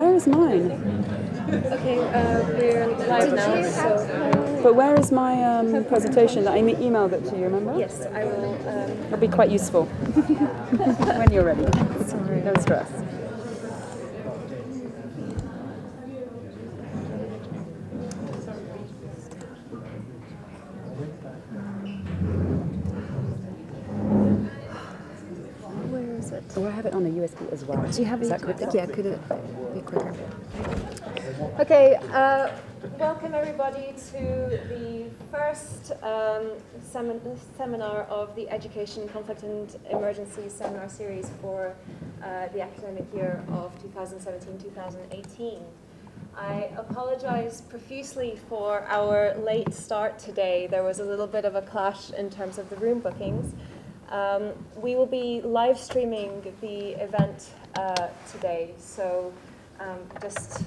Where is mine? Okay, we're live now, so... But where is my presentation? I emailed it to you, remember? Yes, I will... It'll be quite useful when you're ready. Sorry. No stress. Where is it? Oh, I have it on a USB as well. Do you have it? Is that quicker? Yeah, could it be quicker? Okay, welcome everybody to the first seminar of the Education, Conflict and Emergencies seminar series for the academic year of 2017-2018. I apologize profusely for our late start today. There was a little bit of a clash in terms of the room bookings. We will be live streaming the event today, so just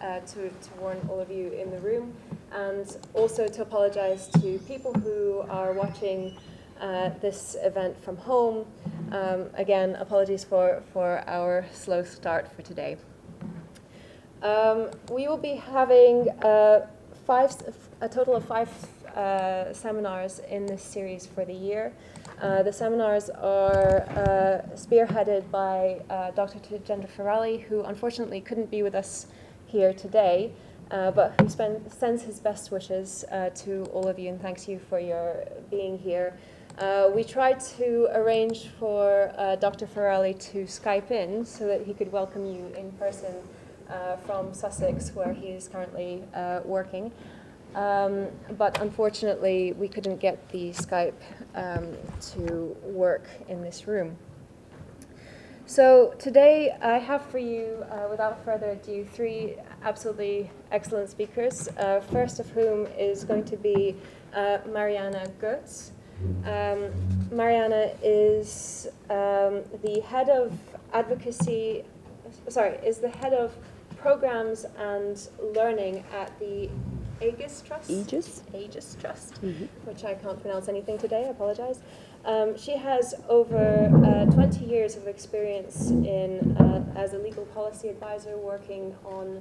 to warn all of you in the room, and also to apologize to people who are watching this event from home. Again, apologies for our slow start for today. We will be having a total of five seminars in this series for the year. The seminars are spearheaded by Dr. Tejendra Farali, who unfortunately couldn't be with us here today, but who sends his best wishes to all of you and thanks you for your being here. We tried to arrange for Dr. Farali to Skype in so that he could welcome you in person from Sussex, where he is currently working. But unfortunately, we couldn't get the Skype to work in this room. So today I have for you, without further ado, three absolutely excellent speakers, first of whom is going to be Mariana Goetz. Mariana is the head of advocacy, is the head of programs and learning at the Aegis Trust? Aegis Trust, which I can't pronounce anything today, I apologize. She has over 20 years of experience in as a legal policy advisor, working on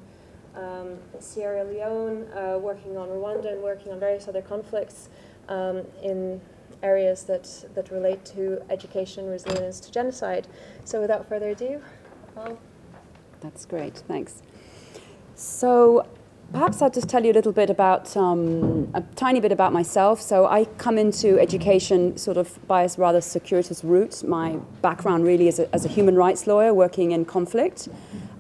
Sierra Leone, working on Rwanda, and working on various other conflicts in areas that relate to education, resilience to genocide. So without further ado, That's great, thanks. So perhaps I'll just tell you a little bit about, a tiny bit about myself. So I come into education sort of by a rather circuitous route. My background really is as a human rights lawyer working in conflict.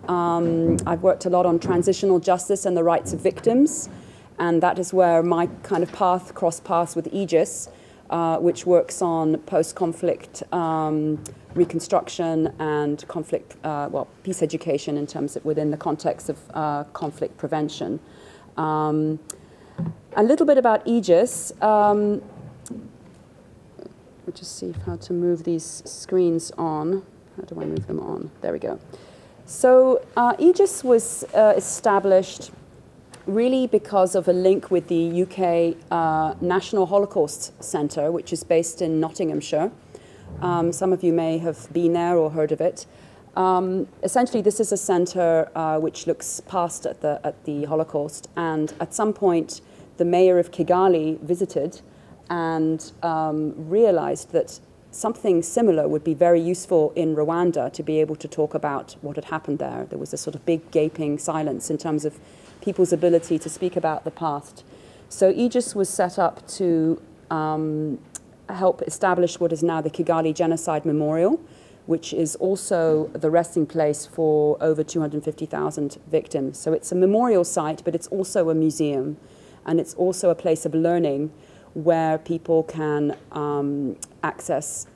I've worked a lot on transitional justice and the rights of victims. And that is where my kind of path crossed paths with Aegis, which works on post-conflict reconstruction and conflict, peace education in terms of within the context of conflict prevention. A little bit about Aegis. We'll just see how to move these screens on. How do I move them on? There we go. So Aegis was established really because of a link with the UK National Holocaust Centre, which is based in Nottinghamshire. Some of you may have been there or heard of it. Essentially, this is a centre which looks past at the Holocaust, and at some point, the mayor of Kigali visited and realised that something similar would be very useful in Rwanda to be able to talk about what had happened there. There was a sort of big gaping silence in terms of people's ability to speak about the past. So Aegis was set up to help establish what is now the Kigali Genocide Memorial, which is also the resting place for over 250,000 victims. So it's a memorial site, but it's also a museum, and it's also a place of learning where people can access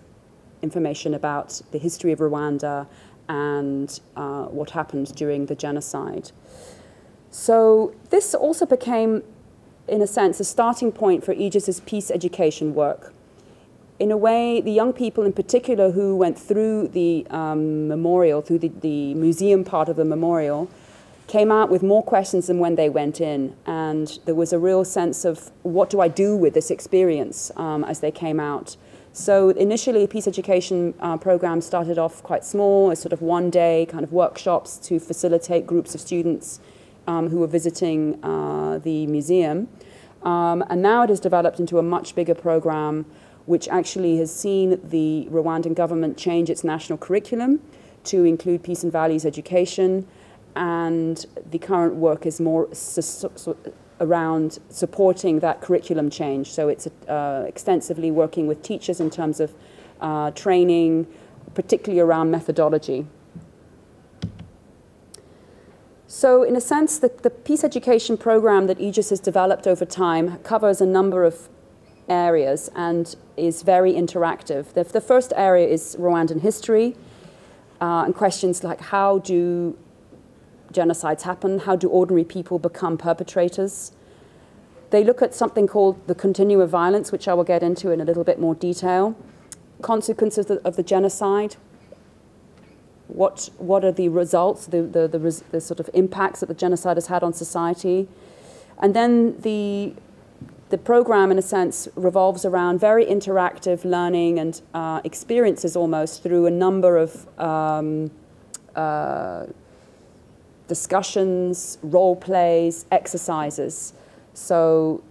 information about the history of Rwanda and what happened during the genocide. So this also became, in a sense, a starting point for Aegis's peace education work. In a way, the young people in particular who went through the memorial, through the museum part of the memorial, came out with more questions than when they went in. And there was a real sense of, what do I do with this experience as they came out? So initially, a peace education program started off quite small, as sort of one-day kind of workshops to facilitate groups of students who were visiting the museum. And now it has developed into a much bigger program, which actually has seen the Rwandan government change its national curriculum to include peace and values education. And the current work is more around supporting that curriculum change. So it's extensively working with teachers in terms of training, particularly around methodology. So in a sense, the peace education program that Aegis has developed over time covers a number of areas and is very interactive. The first area is Rwandan history and questions like how do genocides happen, how do ordinary people become perpetrators. They look at something called the continuum of violence, which I will get into in a little bit more detail. Consequences of the genocide. What are the results, the sort of impacts that the genocide has had on society. And then the program, in a sense, revolves around very interactive learning and experiences almost through a number of discussions, role plays, exercises. So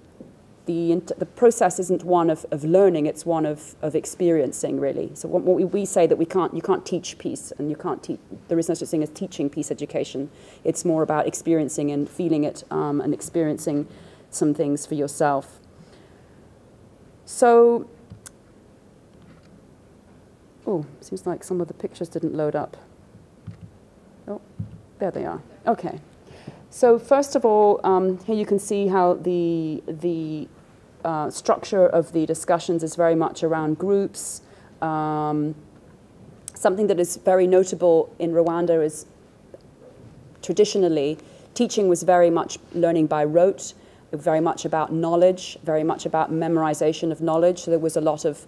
the process isn't one of learning, it's one of experiencing, really. So what we say that you can't teach peace, and there is no such thing as teaching peace education. It's more about experiencing and feeling it and experiencing some things for yourself. So, seems like some of the pictures didn't load up. Oh, there they are. Okay. So first of all, here you can see how the structure of the discussions is very much around groups. Something that is very notable in Rwanda is traditionally teaching was very much learning by rote, very much about knowledge, very much about memorization of knowledge. So there was a lot of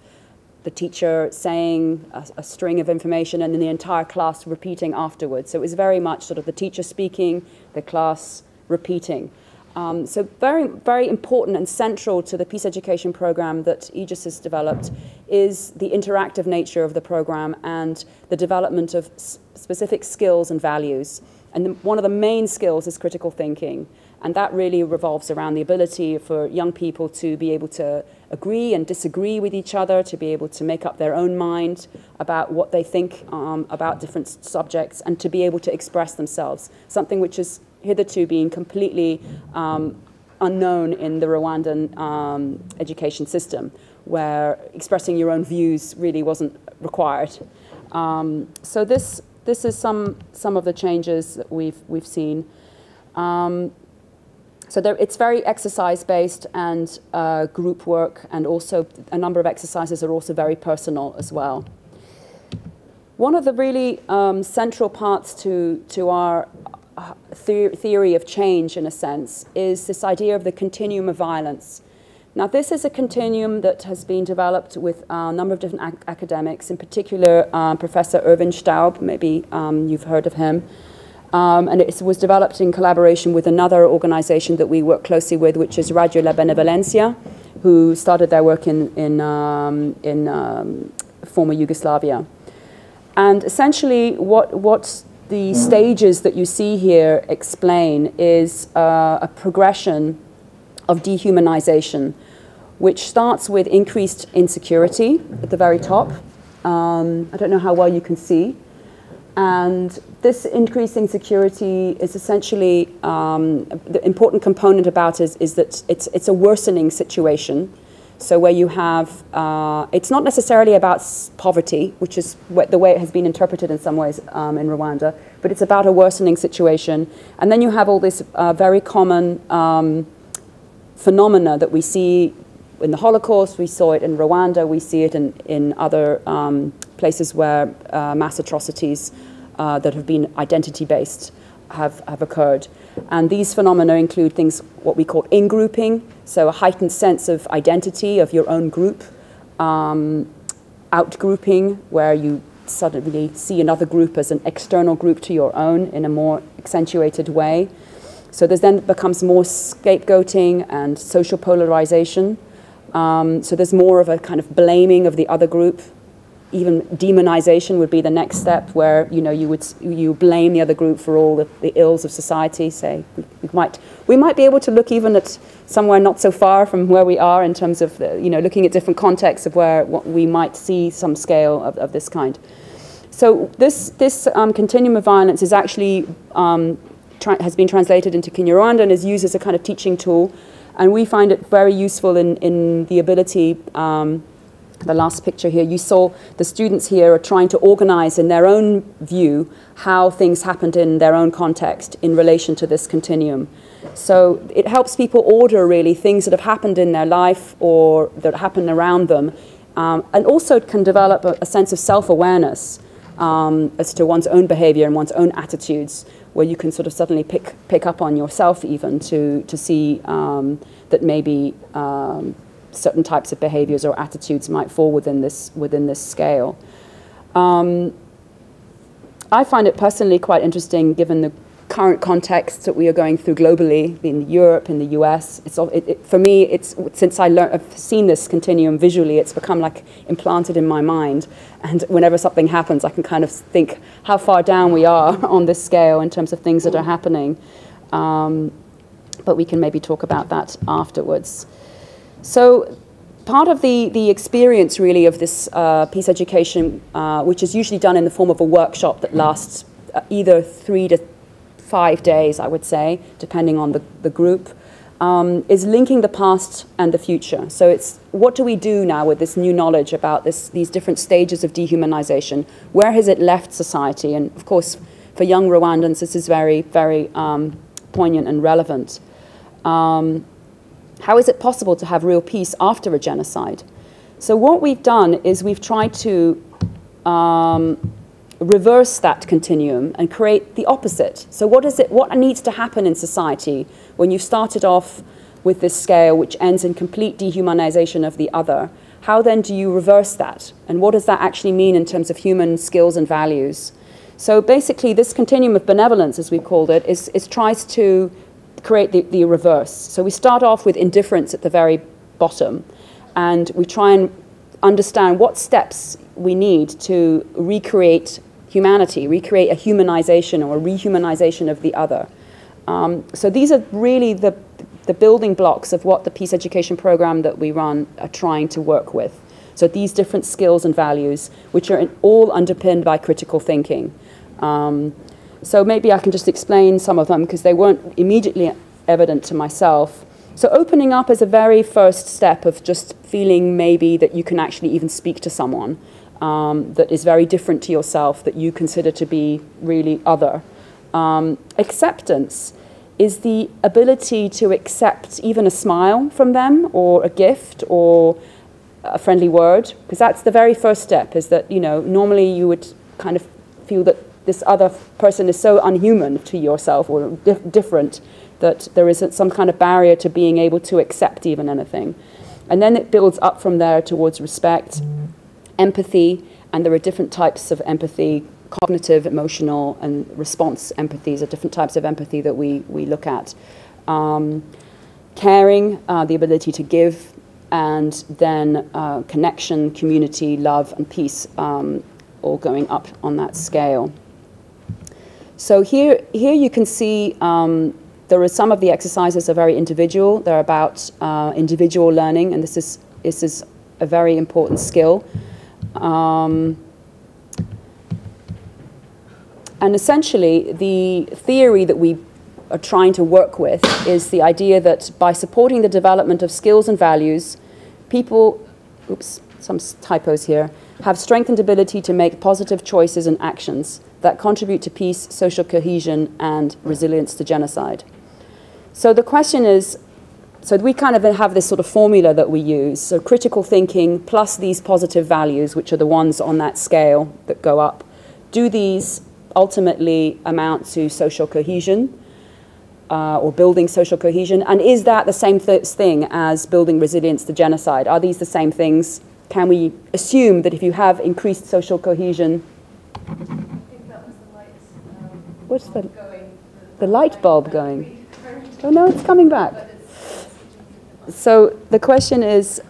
the teacher saying a string of information and then the entire class repeating afterwards. So it was very much sort of the teacher speaking, the class repeating. So very, very important and central to the peace education program that Aegis has developed is the interactive nature of the program and the development of specific skills and values. And one of the main skills is critical thinking. And that really revolves around the ability for young people to be able to agree and disagree with each other, to be able to make up their own mind about what they think about different subjects, and to be able to express themselves, something which has hitherto been completely unknown in the Rwandan education system, where expressing your own views really wasn't required. So this is some of the changes that we've seen. So it's very exercise-based and group work, and also a number of exercises are also very personal as well. One of the really central parts to our theory of change, in a sense, is this idea of the continuum of violence. Now, this is a continuum that has been developed with a number of different academics, in particular Professor Erwin Staub, maybe you've heard of him. And it was developed in collaboration with another organization that we work closely with, which is Radio La Benevolencia, who started their work in former Yugoslavia. And essentially what the stages that you see here explain is a progression of dehumanization, which starts with increased insecurity at the very top. I don't know how well you can see. And this increasing security is essentially, the important component about it is that it's a worsening situation. So where you have, it's not necessarily about poverty, which is the way it has been interpreted in some ways in Rwanda, but it's about a worsening situation. And then you have all this very common phenomena that we see in the Holocaust, we saw it in Rwanda, we see it in other places where mass atrocities that have been identity-based have occurred. And these phenomena include things, what we call in-grouping, so a heightened sense of identity of your own group, out-grouping, where you suddenly see another group as an external group to your own in a more accentuated way. So there's then becomes more scapegoating and social polarization. So there's more of a kind of blaming of the other group. Even demonization would be the next step, where you blame the other group for all the ills of society. Say we might be able to look even at somewhere not so far from where we are in terms of looking at different contexts of where we might see some scale of this kind. So this continuum of violence is actually has been translated into Kinyarwanda and is used as a kind of teaching tool, and we find it very useful in the ability. The last picture here, you saw the students here are trying to organize in their own view how things happened in their own context in relation to this continuum. So it helps people order really things that have happened in their life or that happen around them, and also it can develop a sense of self-awareness as to one's own behavior and one's own attitudes, where you can sort of suddenly pick up on yourself even to see that maybe certain types of behaviors or attitudes might fall within this scale. I find it personally quite interesting, given the current context that we are going through globally in Europe, in the US. For me, since I've seen this continuum visually, it's become like implanted in my mind. And whenever something happens, I can kind of think how far down we are on this scale in terms of things that are happening. But we can maybe talk about that afterwards. So part of the experience really of this peace education, which is usually done in the form of a workshop that lasts either 3 to 5 days, I would say, depending on the group, is linking the past and the future. So it's what do we do now with this new knowledge about these different stages of dehumanization? Where has it left society? And of course, for young Rwandans, this is very, very poignant and relevant. How is it possible to have real peace after a genocide? So what we've done is we've tried to reverse that continuum and create the opposite. So what needs to happen in society when you started off with this scale which ends in complete dehumanization of the other? How then do you reverse that? And what does that actually mean in terms of human skills and values? So basically this continuum of benevolence, as we've called it, tries to create the reverse. So we start off with indifference at the very bottom, and we try and understand what steps we need to recreate humanity, recreate a humanization or a rehumanization of the other. So these are really the building blocks of what the peace education program that we run are trying to work with. So these different skills and values, which are all underpinned by critical thinking. So maybe I can just explain some of them because they weren't immediately evident to myself. So opening up is a very first step of just feeling maybe that you can actually even speak to someone that is very different to yourself, that you consider to be really other. Acceptance is the ability to accept even a smile from them or a gift or a friendly word, because that's the very first step, is that, normally you would kind of feel that this other person is so unhuman to yourself or different that there is some kind of barrier to being able to accept even anything. And then it builds up from there towards respect, empathy, and there are different types of empathy, cognitive, emotional, and response empathies are different types of empathy that we look at. Caring, the ability to give, and then connection, community, love, and peace, all going up on that scale. So here you can see there are some of the exercises are very individual. They're about individual learning, and this is a very important skill. And essentially, the theory that we are trying to work with is the idea that by supporting the development of skills and values, people, oops, some typos here, have strengthened ability to make positive choices and actions that contribute to peace, social cohesion, and resilience to genocide. So the question is, so we kind of have this sort of formula that we use, so critical thinking plus these positive values, which are the ones on that scale that go up. Do these ultimately amount to social cohesion or building social cohesion? And is that the same thing as building resilience to genocide? Are these the same things? Can we assume that if you have increased social cohesion? I think that was the lights. What's the light bulb going? Oh no, it's coming back. So the question is,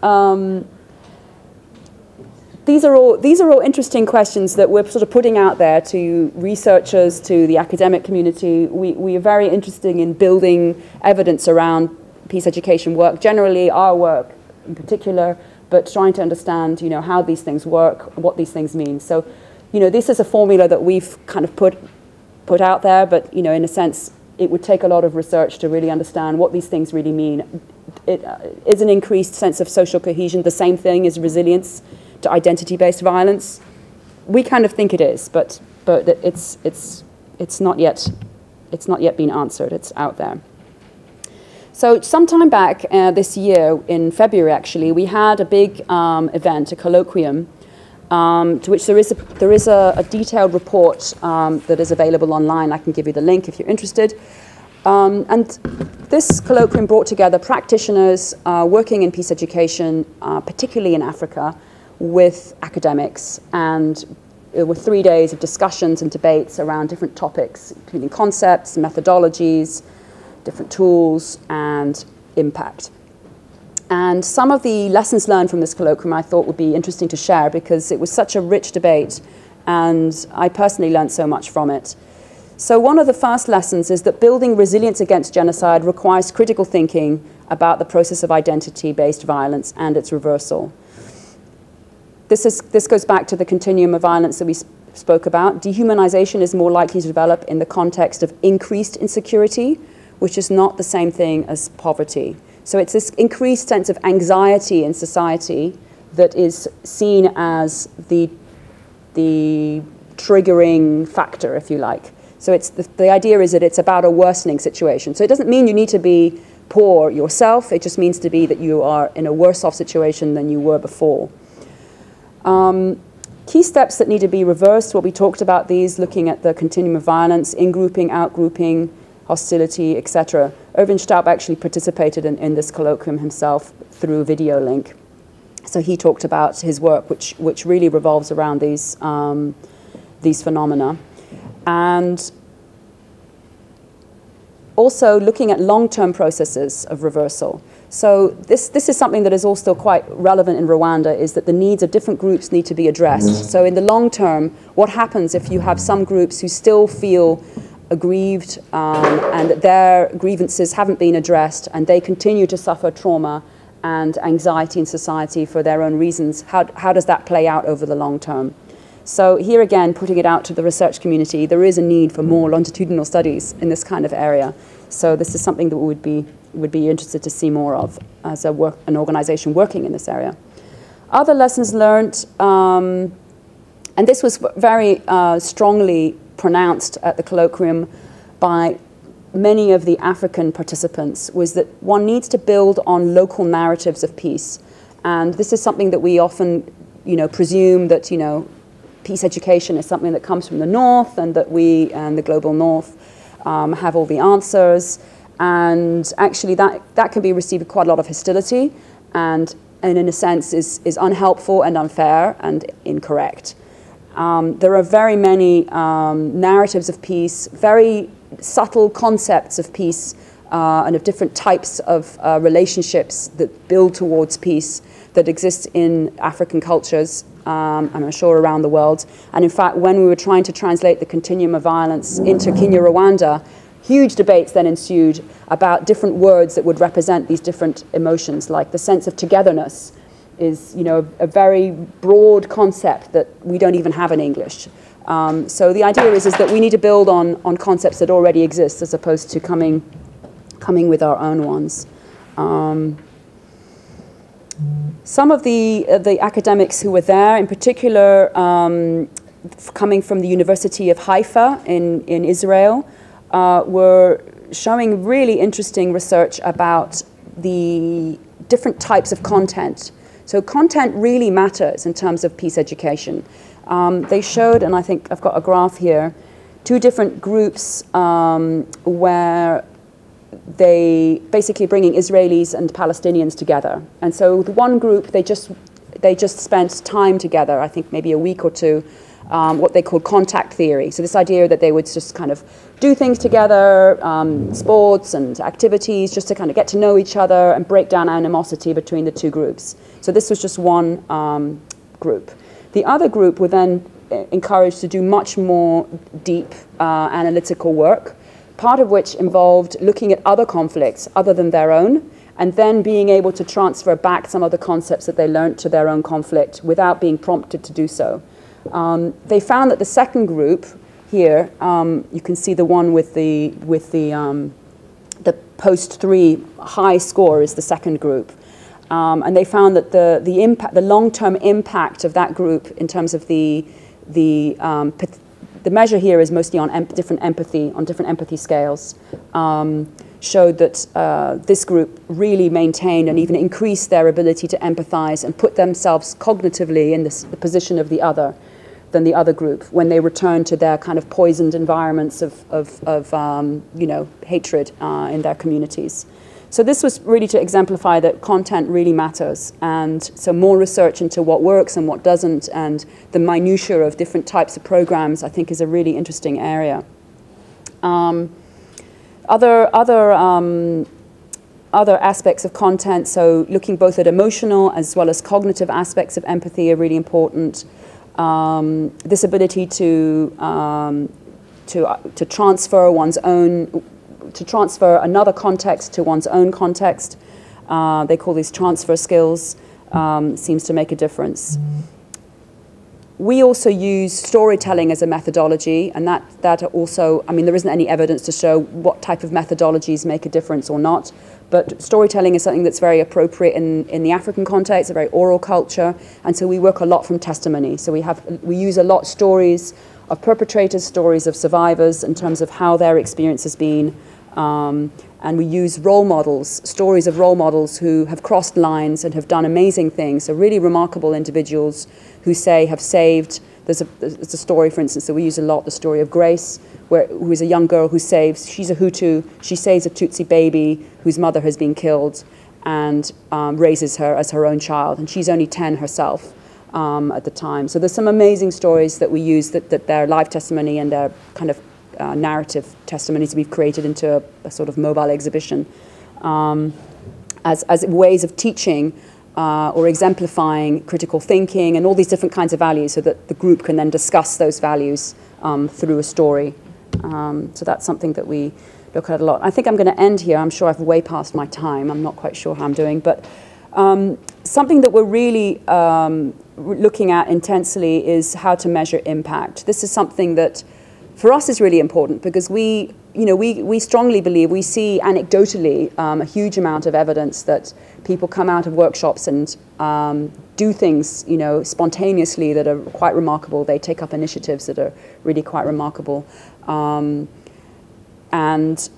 these are all interesting questions that we're sort of putting out there to researchers, to the academic community. We are very interested in building evidence around peace education work, generally our work in particular, but trying to understand, how these things work, what these things mean. So, this is a formula that we've kind of put out there, but, in a sense, it would take a lot of research to really understand what these things really mean. It is an increased sense of social cohesion the same thing as resilience to identity-based violence? We kind of think it is, but it's not yet been answered. It's out there. So sometime back this year, in February actually, we had a big event, a colloquium, to which there is a detailed report that is available online. I can give you the link if you're interested. And this colloquium brought together practitioners working in peace education, particularly in Africa, with academics, and it were 3 days of discussions and debates around different topics, including concepts, methodologies, different tools, and impact. And some of the lessons learned from this colloquium I thought would be interesting to share because it was such a rich debate, and I personally learned so much from it. So one of the first lessons is that building resilience against genocide requires critical thinking about the process of identity-based violence and its reversal. This goes back to the continuum of violence that we spoke about. Dehumanization is more likely to develop in the context of increased insecurity, which is not the same thing as poverty. So it's this increased sense of anxiety in society that is seen as the triggering factor, if you like. So it's the idea is that it's about a worsening situation. So it doesn't mean you need to be poor yourself. It just means to be that you are in a worse off situation than you were before. Key steps that need to be reversed, well, we talked about these, looking at the continuum of violence, in-grouping, out-grouping, hostility, etc. Erwin Staub actually participated in this colloquium himself through a video link. So he talked about his work, which really revolves around these phenomena. And also looking at long-term processes of reversal. So this is something that is also quite relevant in Rwanda, is that the needs of different groups need to be addressed. So in the long term, what happens if you have some groups who still feel aggrieved and that their grievances haven't been addressed and they continue to suffer trauma and anxiety in society for their own reasons? How does that play out over the long term? So here again, putting it out to the research community, there is a need for more longitudinal studies in this kind of area. So this is something that we would be interested to see more of as an organization working in this area. Other lessons learned, and this was very strongly pronounced at the colloquium by many of the African participants, was that one needs to build on local narratives of peace. And this is something that we often, presume that, peace education is something that comes from the North, and that we and the global North have all the answers. And actually that can be received with quite a lot of hostility, and in a sense is unhelpful and unfair and incorrect. There are very many narratives of peace, very subtle concepts of peace, and of different types of relationships that build towards peace that exist in African cultures, and I'm sure around the world. And in fact, when we were trying to translate the continuum of violence into Kenya-Rwanda, huge debates then ensued about different words that would represent these different emotions, like the sense of togetherness is, a very broad concept that we don't even have in English. So the idea is that we need to build on concepts that already exist as opposed to coming with our own ones. Some of the academics who were there, in particular, coming from the University of Haifa in Israel, were showing really interesting research about the different types of content. So content really matters in terms of peace education. They showed, and I think I've got a graph here, 2 different groups where they basically bringing Israelis and Palestinians together. And so the one group, they just spent time together, I think maybe a week or 2, what they called contact theory. So this idea that they would just kind of do things together, sports and activities, just to kind of get to know each other and break down animosity between the two groups. So this was just one group. The other group were then encouraged to do much more deep analytical work, part of which involved looking at other conflicts other than their own, and then being able to transfer back some of the concepts that they learned to their own conflict without being prompted to do so. They found that the second group here, you can see the one with the post-3 high score is the second group. And they found that the long-term impact of that group in terms of the measure here is mostly on different empathy scales, showed that this group really maintained and even increased their ability to empathize and put themselves cognitively in the position of the other than the other group when they returned to their kind of poisoned environments of hatred in their communities. So this was really to exemplify that content really matters, and so more research into what works and what doesn't, and the minutiae of different types of programs, I think, is a really interesting area. Other aspects of content, so looking both at emotional as well as cognitive aspects of empathy are really important. This ability to transfer one's own, to transfer another context to one's own context. They call these transfer skills, seems to make a difference. We also use storytelling as a methodology, and that also, I mean, there isn't any evidence to show what type of methodologies make a difference or not, but storytelling is something that's very appropriate in the African context, a very oral culture, and so we work a lot from testimony. So we use a lot stories of perpetrators, stories of survivors in terms of how their experience has been, and we use role models, stories of role models who have crossed lines and have done amazing things. So really remarkable individuals who have saved. There's a story, for instance, that we use a lot, the story of Grace, who is a young girl who saves, she's a Hutu, she saves a Tutsi baby whose mother has been killed and raises her as her own child. And she's only 10 herself at the time. So there's some amazing stories that we use that their live testimony and their kind of narrative testimonies we've created into a sort of mobile exhibition as ways of teaching or exemplifying critical thinking and all these different kinds of values so that the group can then discuss those values through a story. So that's something that we look at a lot. I think I'm going to end here. I'm sure I've way past my time. I'm not quite sure how I'm doing, but something that we're really looking at intensely is how to measure impact. This is something that for us is really important because we strongly believe, we see anecdotally a huge amount of evidence that people come out of workshops and do things, spontaneously that are quite remarkable. They take up initiatives that are really quite remarkable. And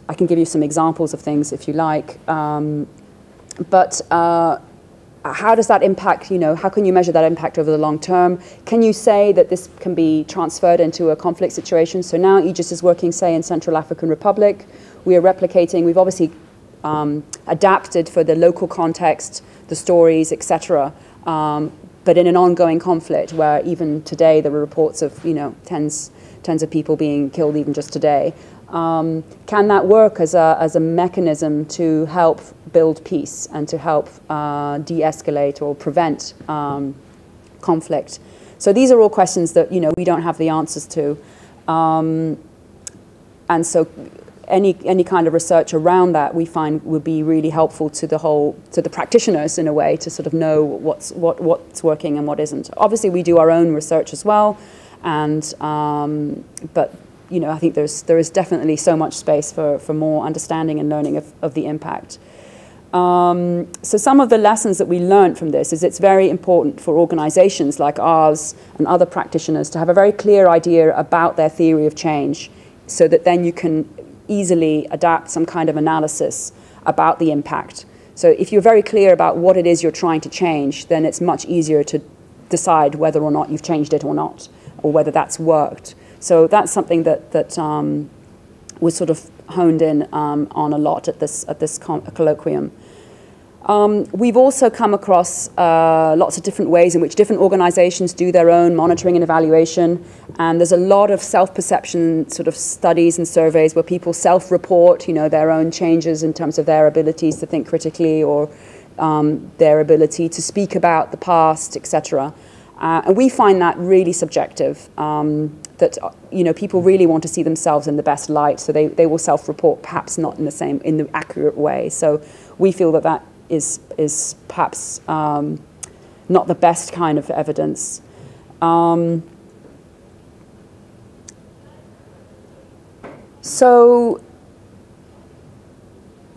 I can give you some examples of things if you like. How does that impact, how can you measure that impact over the long term? Can you say that this can be transferred into a conflict situation? So now Aegis is working, say, in Central African Republic. We are replicating, we've obviously adapted for the local context, the stories, etc. But in an ongoing conflict where even today there are reports of, tens of people being killed even just today. Can that work as a mechanism to help build peace and to help de-escalate or prevent conflict? So these are all questions that we don't have the answers to, and so any kind of research around that we find would be really helpful to the practitioners in a way to sort of know what's working and what isn't. Obviously, we do our own research as well, and but. I think there is definitely so much space for more understanding and learning of the impact. So some of the lessons that we learned from this is it's very important for organizations like ours and other practitioners to have a very clear idea about their theory of change so that then you can easily adapt some kind of analysis about the impact. So if you're very clear about what it is you're trying to change, then it's much easier to decide whether or not you've changed it or not, or whether that's worked. So that's something that was sort of honed in on a lot at this colloquium. We've also come across lots of different ways in which different organizations do their own monitoring and evaluation. And there's a lot of self-perception sort of studies and surveys where people self-report, you know, their own changes in terms of their abilities to think critically or their ability to speak about the past, etc. And we find that really subjective, that, you know, people really want to see themselves in the best light, so they will self-report, perhaps not in the accurate way. So we feel that that is perhaps not the best kind of evidence. So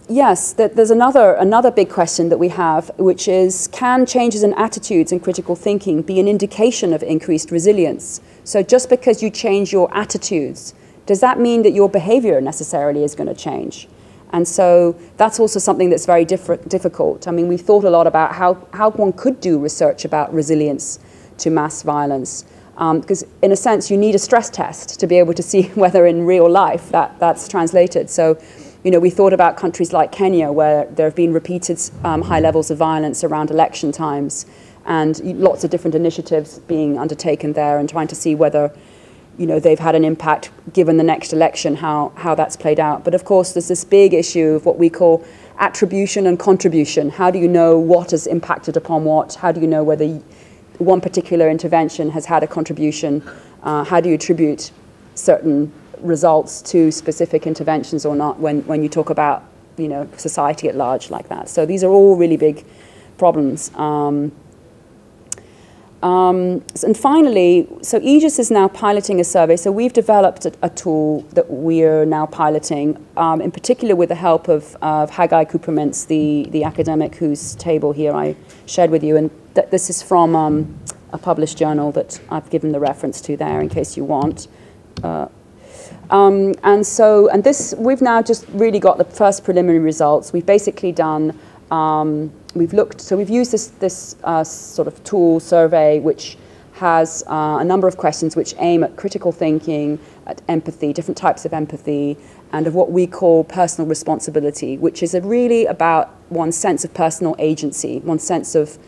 yes, there's another big question that we have, which is, can changes in attitudes and critical thinking be an indication of increased resilience? So just because you change your attitudes, does that mean that your behavior necessarily is going to change? And so that's also something that's very difficult. I mean, we've thought a lot about how one could do research about resilience to mass violence. Because in a sense, you need a stress test to be able to see whether in real life that's translated. So, you know, we thought about countries like Kenya, where there have been repeated high levels of violence around election times, and lots of different initiatives being undertaken there, and trying to see whether, you know, they've had an impact given the next election, how that's played out. But of course, there's this big issue of what we call attribution and contribution. How do you know what has impacted upon what? How do you know whether one particular intervention has had a contribution? How do you attribute certain results to specific interventions or not when you talk about, you know, society at large like that? So these are all really big problems. And finally, so Aegis is now piloting a survey. So we've developed a tool that we are now piloting, in particular with the help of Haggai Coopermintz, the academic whose table here I shared with you. And this is from a published journal that I've given the reference to there in case you want. And this, we've now just really got the first preliminary results. We've basically done, we've used this sort of tool survey, which has a number of questions which aim at critical thinking, at empathy, different types of empathy, and of what we call personal responsibility, which is really about one's sense of personal agency, one's sense of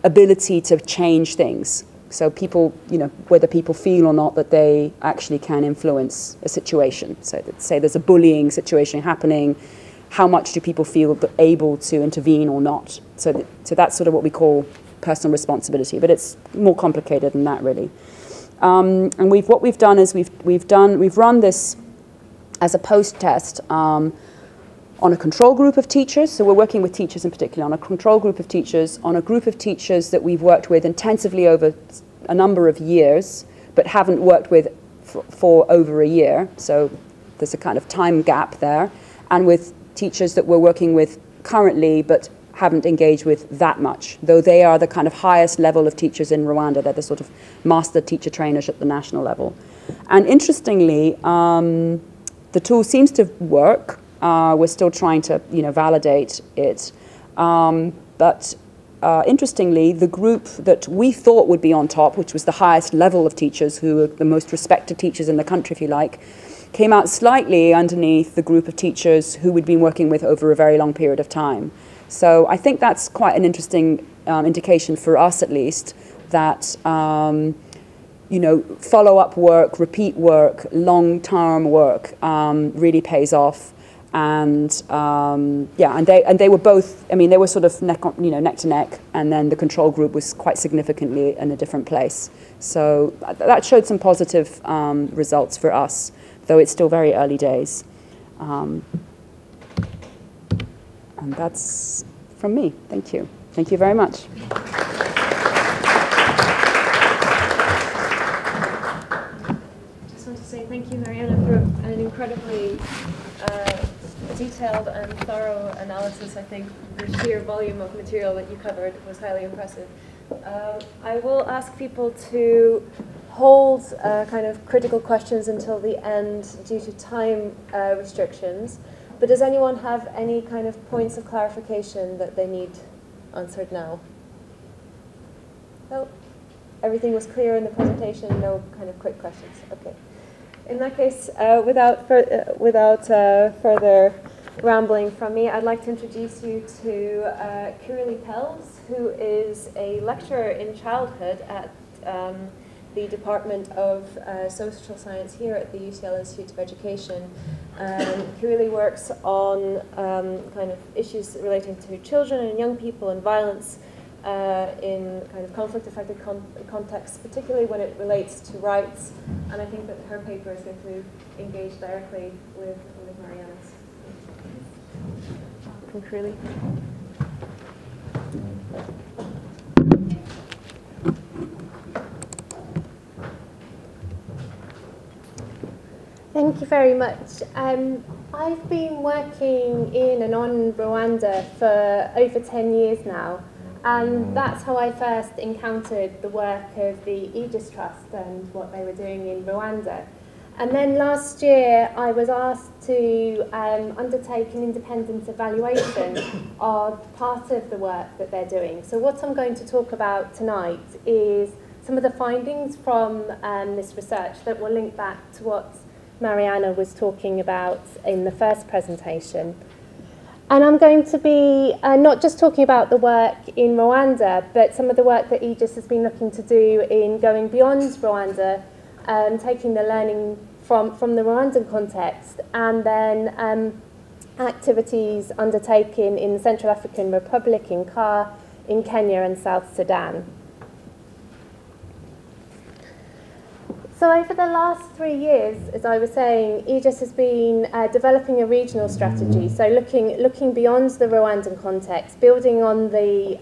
ability to change things. So people, you know, whether people feel or not that they actually can influence a situation. So say there's a bullying situation happening, how much do people feel able to intervene or not? So that's sort of what we call personal responsibility, but it's more complicated than that, really. And what we've done is we've run this as a post-test on a control group of teachers. So we're working with teachers in particular, on a control group of teachers, on a group of teachers that we've worked with intensively over a number of years, but haven't worked with for over a year. So there's a kind of time gap there. And with teachers that we're working with currently, but haven't engaged with that much, though they are the kind of highest level of teachers in Rwanda. They're the sort of master teacher trainers at the national level. And interestingly, the tool seems to work. We're still trying to, you know, validate it. But interestingly, the group that we thought would be on top, which was the highest level of teachers, who are the most respected teachers in the country, if you like, came out slightly underneath the group of teachers who we'd been working with over a very long period of time. So I think that's quite an interesting indication for us, at least, that you know, follow-up work, repeat work, long-term work really pays off. And yeah, and they were both, I mean, they were sort of neck to neck, and then the control group was quite significantly in a different place. So that showed some positive results for us, though it's still very early days. And that's from me. Thank you. Thank you very much. Just want to say thank you, Mariana, for an incredibly detailed and thorough analysis. I think the sheer volume of material that you covered was highly impressive. I will ask people to hold kind of critical questions until the end due to time restrictions. But does anyone have any kind of points of clarification that they need answered now? No? Everything was clear in the presentation, no kind of quick questions. Okay. In that case, without further rambling from me, I'd like to introduce you to Kigali Pels, who is a lecturer in childhood at the Department of Social Science here at the UCL Institute of Education. Kigali works on kind of issues relating to children and young people and violence in kind of conflict-affected contexts, particularly when it relates to rights. And I think that her paper is going to engage directly with Mariana's. Really. Thank you very much. I've been working in and on Rwanda for over 10 years now, and that's how I first encountered the work of the Aegis Trust and what they were doing in Rwanda. And then last year I was asked to undertake an independent evaluation of part of the work that they're doing. So what I'm going to talk about tonight is some of the findings from this research that will link back to what Mariana was talking about in the first presentation. And I'm going to be not just talking about the work in Rwanda, but some of the work that Aegis has been looking to do in going beyond Rwanda, taking the learning from the Rwandan context, and then activities undertaken in the Central African Republic, in CAR, in Kenya and South Sudan. So over the last 3 years, as I was saying, Aegis has been developing a regional strategy, so looking beyond the Rwandan context, building on the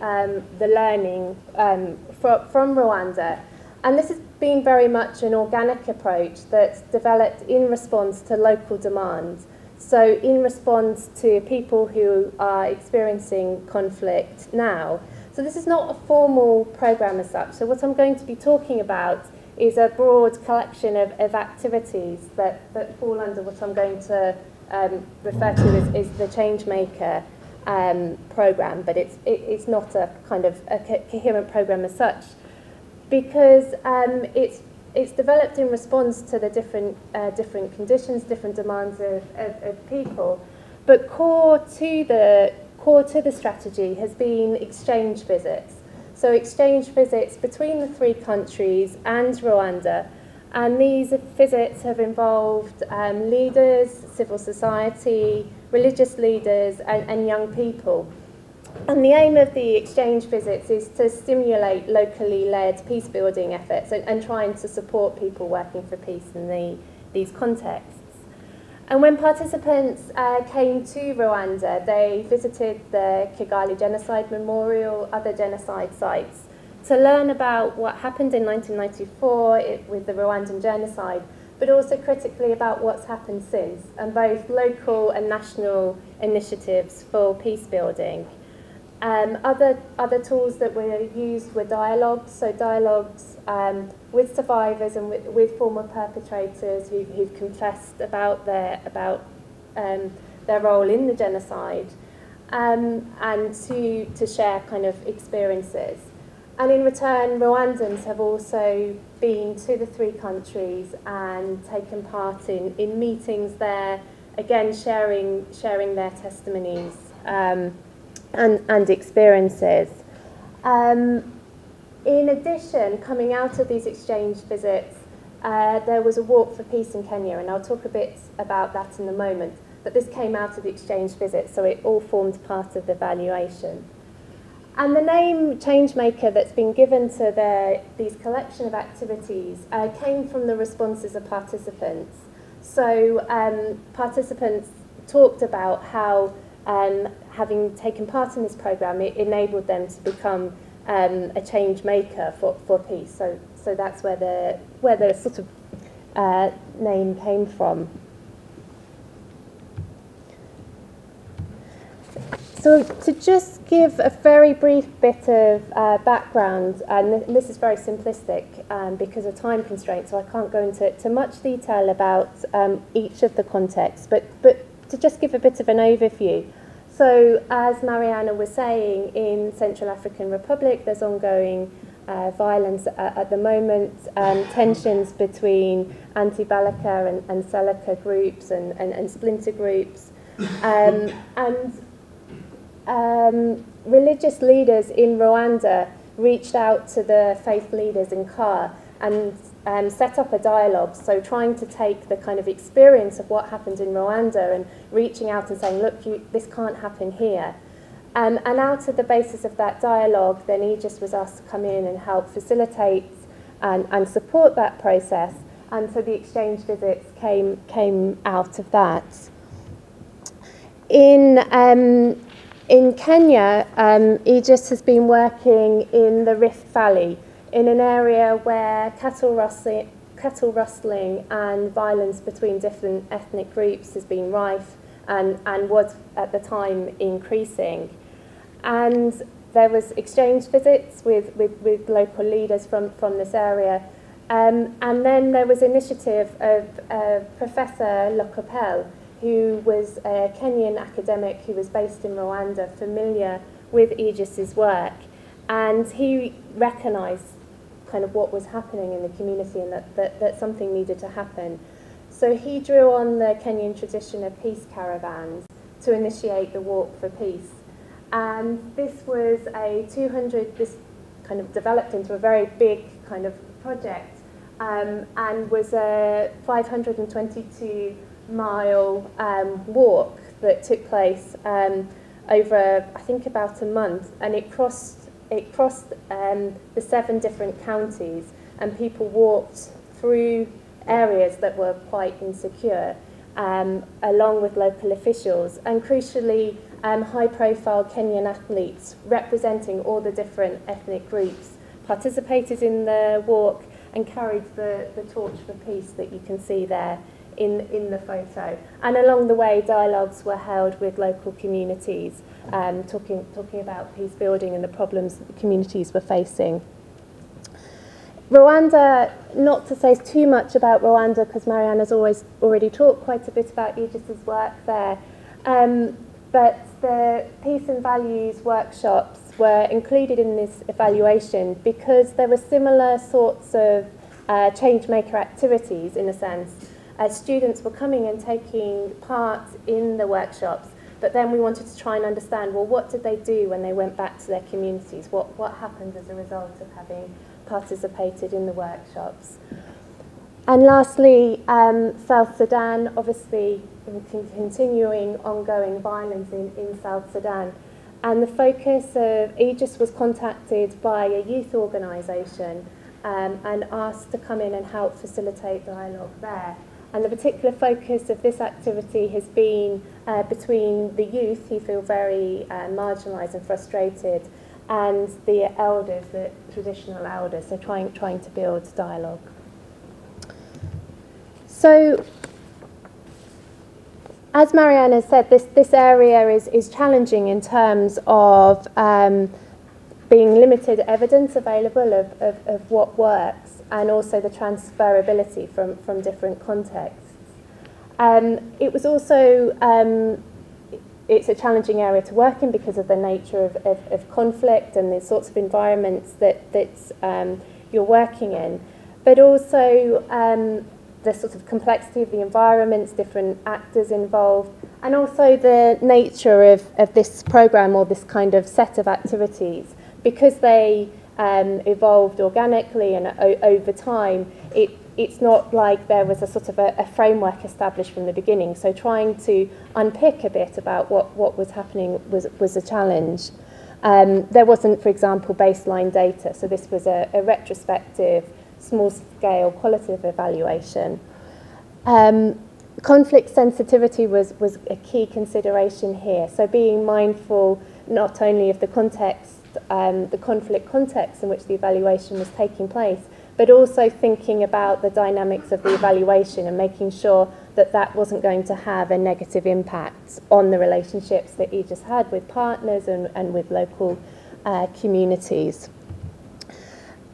learning from Rwanda. And this has been very much an organic approach that's developed in response to local demand. So in response to people who are experiencing conflict now. So this is not a formal program as such. So what I'm going to be talking about is a broad collection of activities that fall under what I'm going to refer to as the Changemaker program, but it's not a kind of a coherent program as such, because it's developed in response to the different conditions, different demands of people. But core to the strategy has been exchange visits. So exchange visits between the three countries and Rwanda. And these visits have involved leaders, civil society, religious leaders, and young people. And the aim of the exchange visits is to stimulate locally led peace-building efforts and trying to support people working for peace in these contexts. And when participants came to Rwanda, they visited the Kigali Genocide Memorial, other genocide sites, to learn about what happened in 1994 with the Rwandan genocide, but also critically about what's happened since, and both local and national initiatives for peace building. Other tools that were used were dialogues, so dialogues with survivors and with former perpetrators who've confessed about their role in the genocide, and to share kind of experiences. And in return, Rwandans have also been to the three countries and taken part in meetings there, again sharing their testimonies and experiences. In addition, coming out of these exchange visits, there was a walk for peace in Kenya, and I'll talk a bit about that in a moment. But this came out of the exchange visit, so it all formed part of the evaluation. And the name Changemaker that's been given to these collection of activities came from the responses of participants. So participants talked about how having taken part in this program, it enabled them to become a change maker for peace. So that's where the sort of name came from. So to just give a very brief bit of background, and this is very simplistic because of time constraints, so I can't go into much detail about each of the contexts, but to just give a bit of an overview. So as Mariana was saying, in Central African Republic, there's ongoing violence at the moment, tensions between anti-Balaka and Seleka groups and splinter groups. And religious leaders in Rwanda reached out to the faith leaders in Car and set up a dialogue, so trying to take the kind of experience of what happened in Rwanda and reaching out and saying, look, this can't happen here. And out of the basis of that dialogue, then Aegis was asked to come in and help facilitate and support that process. And so the exchange visits came out of that. In Kenya, Aegis has been working in the Rift Valley, in an area where cattle rustling and violence between different ethnic groups has been rife and was at the time increasing. And there was exchange visits with local leaders from this area. And then there was initiative of Professor Lokopel, who was a Kenyan academic who was based in Rwanda, familiar with Aegis's work. And he recognised kind of what was happening in the community and that something needed to happen. So he drew on the Kenyan tradition of peace caravans to initiate the Walk for Peace. And this was this kind of developed into a very big kind of project, and was a 522-mile walk that took place over, I think, about a month, and it crossed the 7 different counties, and people walked through areas that were quite insecure, along with local officials, and crucially, high-profile Kenyan athletes representing all the different ethnic groups participated in the walk and carried the torch for peace that you can see there in the photo. And along the way, dialogues were held with local communities, talking about peace building and the problems that the communities were facing. Rwanda, not to say too much about Rwanda, because Marianne has already talked quite a bit about Aegis's work there, but the Peace and Values workshops were included in this evaluation because there were similar sorts of change-maker activities, in a sense. Students were coming and taking part in the workshops, but then we wanted to try and understand, well, what did they do when they went back to their communities? What happened as a result of having participated in the workshops? And lastly, South Sudan, obviously continuing ongoing violence in South Sudan. And the focus of Aegis was contacted by a youth organisation and asked to come in and help facilitate dialogue there. And the particular focus of this activity has been between the youth, who feel very marginalised and frustrated, and the elders, the traditional elders, so trying to build dialogue. So, as Marianne has said, this area is challenging in terms of being limited evidence available of what works, and also the transferability from different contexts. It was also, it's a challenging area to work in because of the nature of conflict and the sorts of environments that you're working in, but also the sort of complexity of the environments, different actors involved, and also the nature of this program or this kind of set of activities. Because they evolved organically and over time, it's not like there was a sort of a framework established from the beginning. So trying to unpick a bit about what was happening was a challenge. There wasn't, for example, baseline data. So this was a retrospective, small-scale qualitative evaluation. Conflict sensitivity was a key consideration here. So being mindful not only of the context, the conflict context in which the evaluation was taking place, but also thinking about the dynamics of the evaluation and making sure that that wasn't going to have a negative impact on the relationships that Aegis had with partners and with local communities.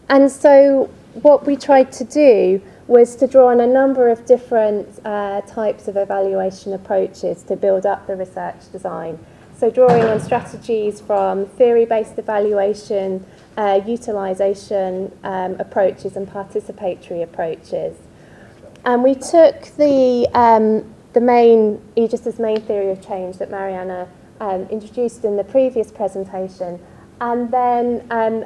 And so what we tried to do was to draw on a number of different types of evaluation approaches to build up the research design. So drawing on strategies from theory-based evaluation, utilisation approaches and participatory approaches. And we took the Aegis's main theory of change that Mariana introduced in the previous presentation, and then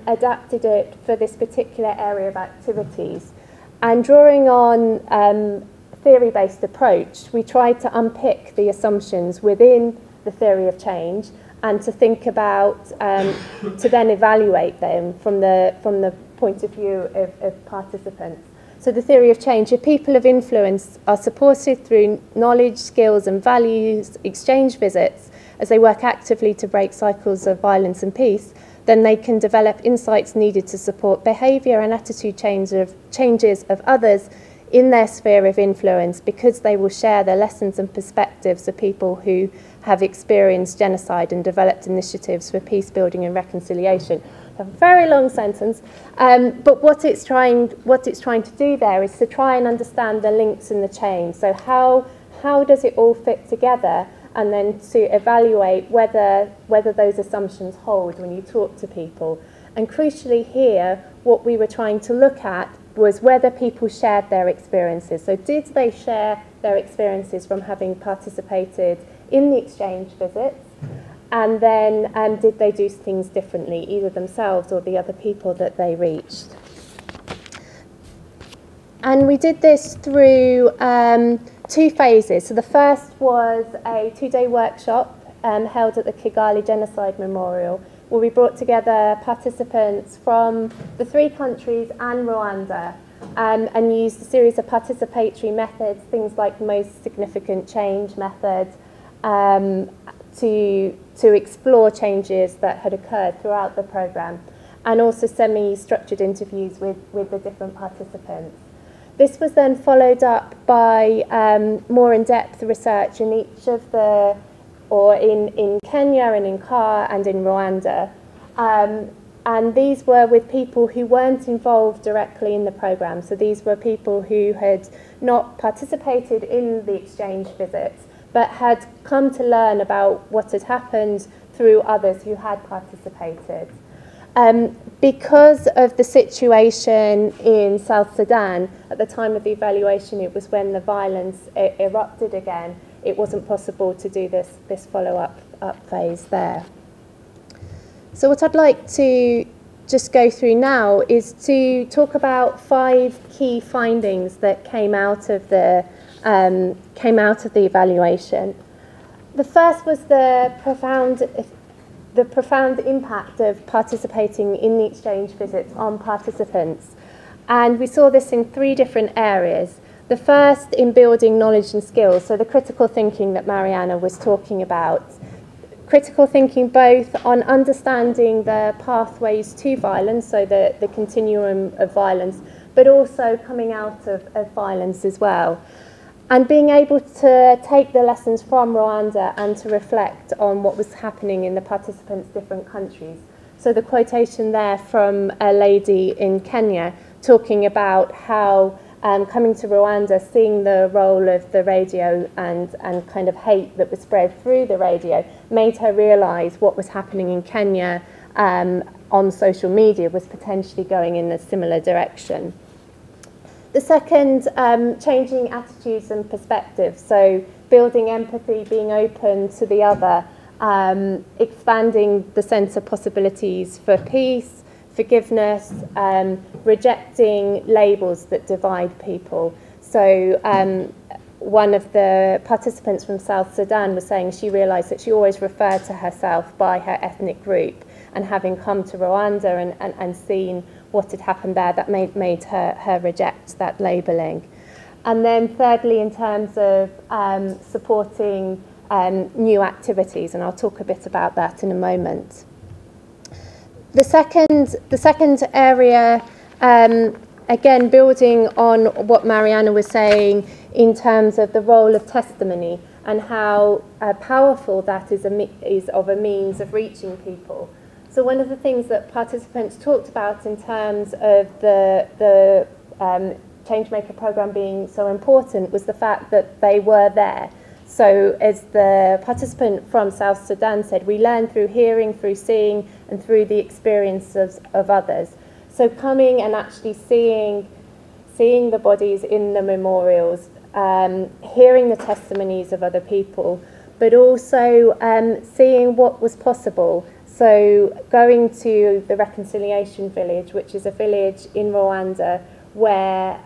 adapted it for this particular area of activities. And drawing on theory-based approach, we tried to unpick the assumptions within the theory of change and to think about, to then evaluate them from the point of view of participants. So the theory of change, if people of influence are supported through knowledge, skills and values exchange visits as they work actively to break cycles of violence and peace, then they can develop insights needed to support behaviour and attitude changes of others in their sphere of influence, because they will share the lessons and perspectives of people who have experienced genocide and developed initiatives for peace building and reconciliation. A very long sentence, but what it's trying to do there is to try and understand the links in the chain. So how does it all fit together, and then to evaluate whether those assumptions hold when you talk to people. And crucially here, what we were trying to look at was whether people shared their experiences. So did they share their experiences from having participated in the exchange visits? And then did they do things differently, either themselves or the other people that they reached? And we did this through 2 phases. So the first was a 2-day workshop held at the Kigali Genocide Memorial, where we brought together participants from the 3 countries and Rwanda, and used a series of participatory methods, things like most significant change methods, to explore changes that had occurred throughout the programme, and also semi-structured interviews with the different participants. This was then followed up by more in-depth research in each of the, or in Kenya and in Kar and in Rwanda. And these were with people who weren't involved directly in the programme. So these were people who had not participated in the exchange visits, but had come to learn about what had happened through others who had participated. Because of the situation in South Sudan, at the time of the evaluation, it was when the violence erupted again. It wasn't possible to do this follow-up phase there. So what I'd like to just go through now is to talk about 5 key findings that came out of the evaluation. The first was the profound impact of participating in the exchange visits on participants. And we saw this in 3 different areas. The first in building knowledge and skills, so the critical thinking that Mariana was talking about. Critical thinking both on understanding the pathways to violence, so the continuum of violence, but also coming out of violence as well. And being able to take the lessons from Rwanda and to reflect on what was happening in the participants' different countries. So the quotation there from a lady in Kenya talking about how coming to Rwanda, seeing the role of the radio and kind of hate that was spread through the radio made her realise what was happening in Kenya on social media was potentially going in a similar direction. The second, changing attitudes and perspectives, so building empathy, being open to the other, expanding the sense of possibilities for peace, forgiveness, rejecting labels that divide people. So one of the participants from South Sudan was saying she realised that she always referred to herself by her ethnic group, and having come to Rwanda and seen what had happened there, that made her reject that labelling. And then thirdly, in terms of supporting new activities, and I'll talk a bit about that in a moment. The second area, again, building on what Mariana was saying in terms of the role of testimony and how powerful that is of a means of reaching people. So one of the things that participants talked about in terms of the Changemaker programme being so important was the fact that they were there. So as the participant from South Sudan said, we learn through hearing, through seeing, and through the experiences of others. So coming and actually seeing the bodies in the memorials, hearing the testimonies of other people, but also seeing what was possible. So going to the Reconciliation Village, which is a village in Rwanda where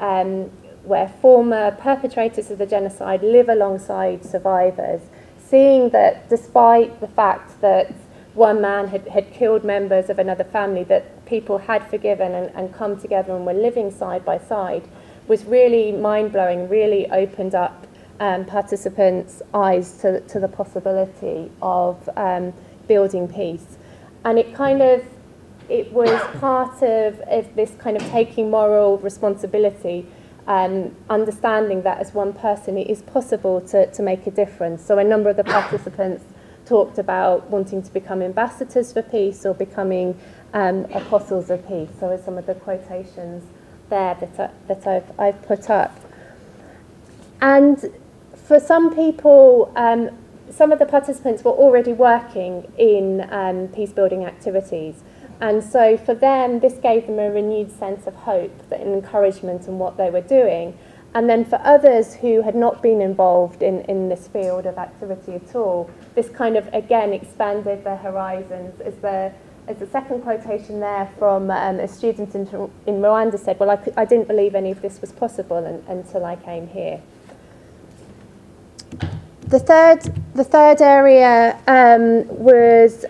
former perpetrators of the genocide live alongside survivors, seeing that despite the fact that one man had killed members of another family, that people had forgiven and come together and were living side by side, was really mind-blowing, really opened up participants' eyes to the possibility of building peace. And it was part of this kind of taking moral responsibility, understanding that as one person it is possible to make a difference. So a number of the participants talked about wanting to become ambassadors for peace or becoming apostles of peace. So are some of the quotations there that I've put up. And for some people, some of the participants were already working in peace-building activities. And so for them, this gave them a renewed sense of hope and encouragement in what they were doing. And then for others who had not been involved in this field of activity at all, this kind of, again, expanded their horizons. As the second quotation there from a student in Rwanda said, well, I didn't believe any of this was possible until I came here. The third area was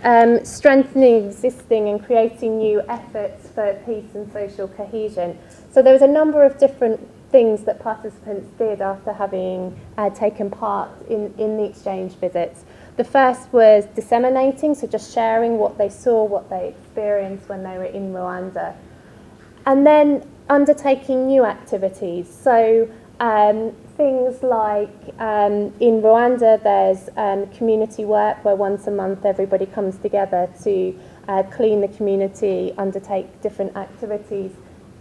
strengthening existing and creating new efforts for peace and social cohesion. So there was a number of different things that participants did after having taken part in the exchange visits. The first was disseminating, so just sharing what they saw, what they experienced when they were in Rwanda. And then undertaking new activities. So things like in Rwanda there's community work where once a month everybody comes together to clean the community, undertake different activities.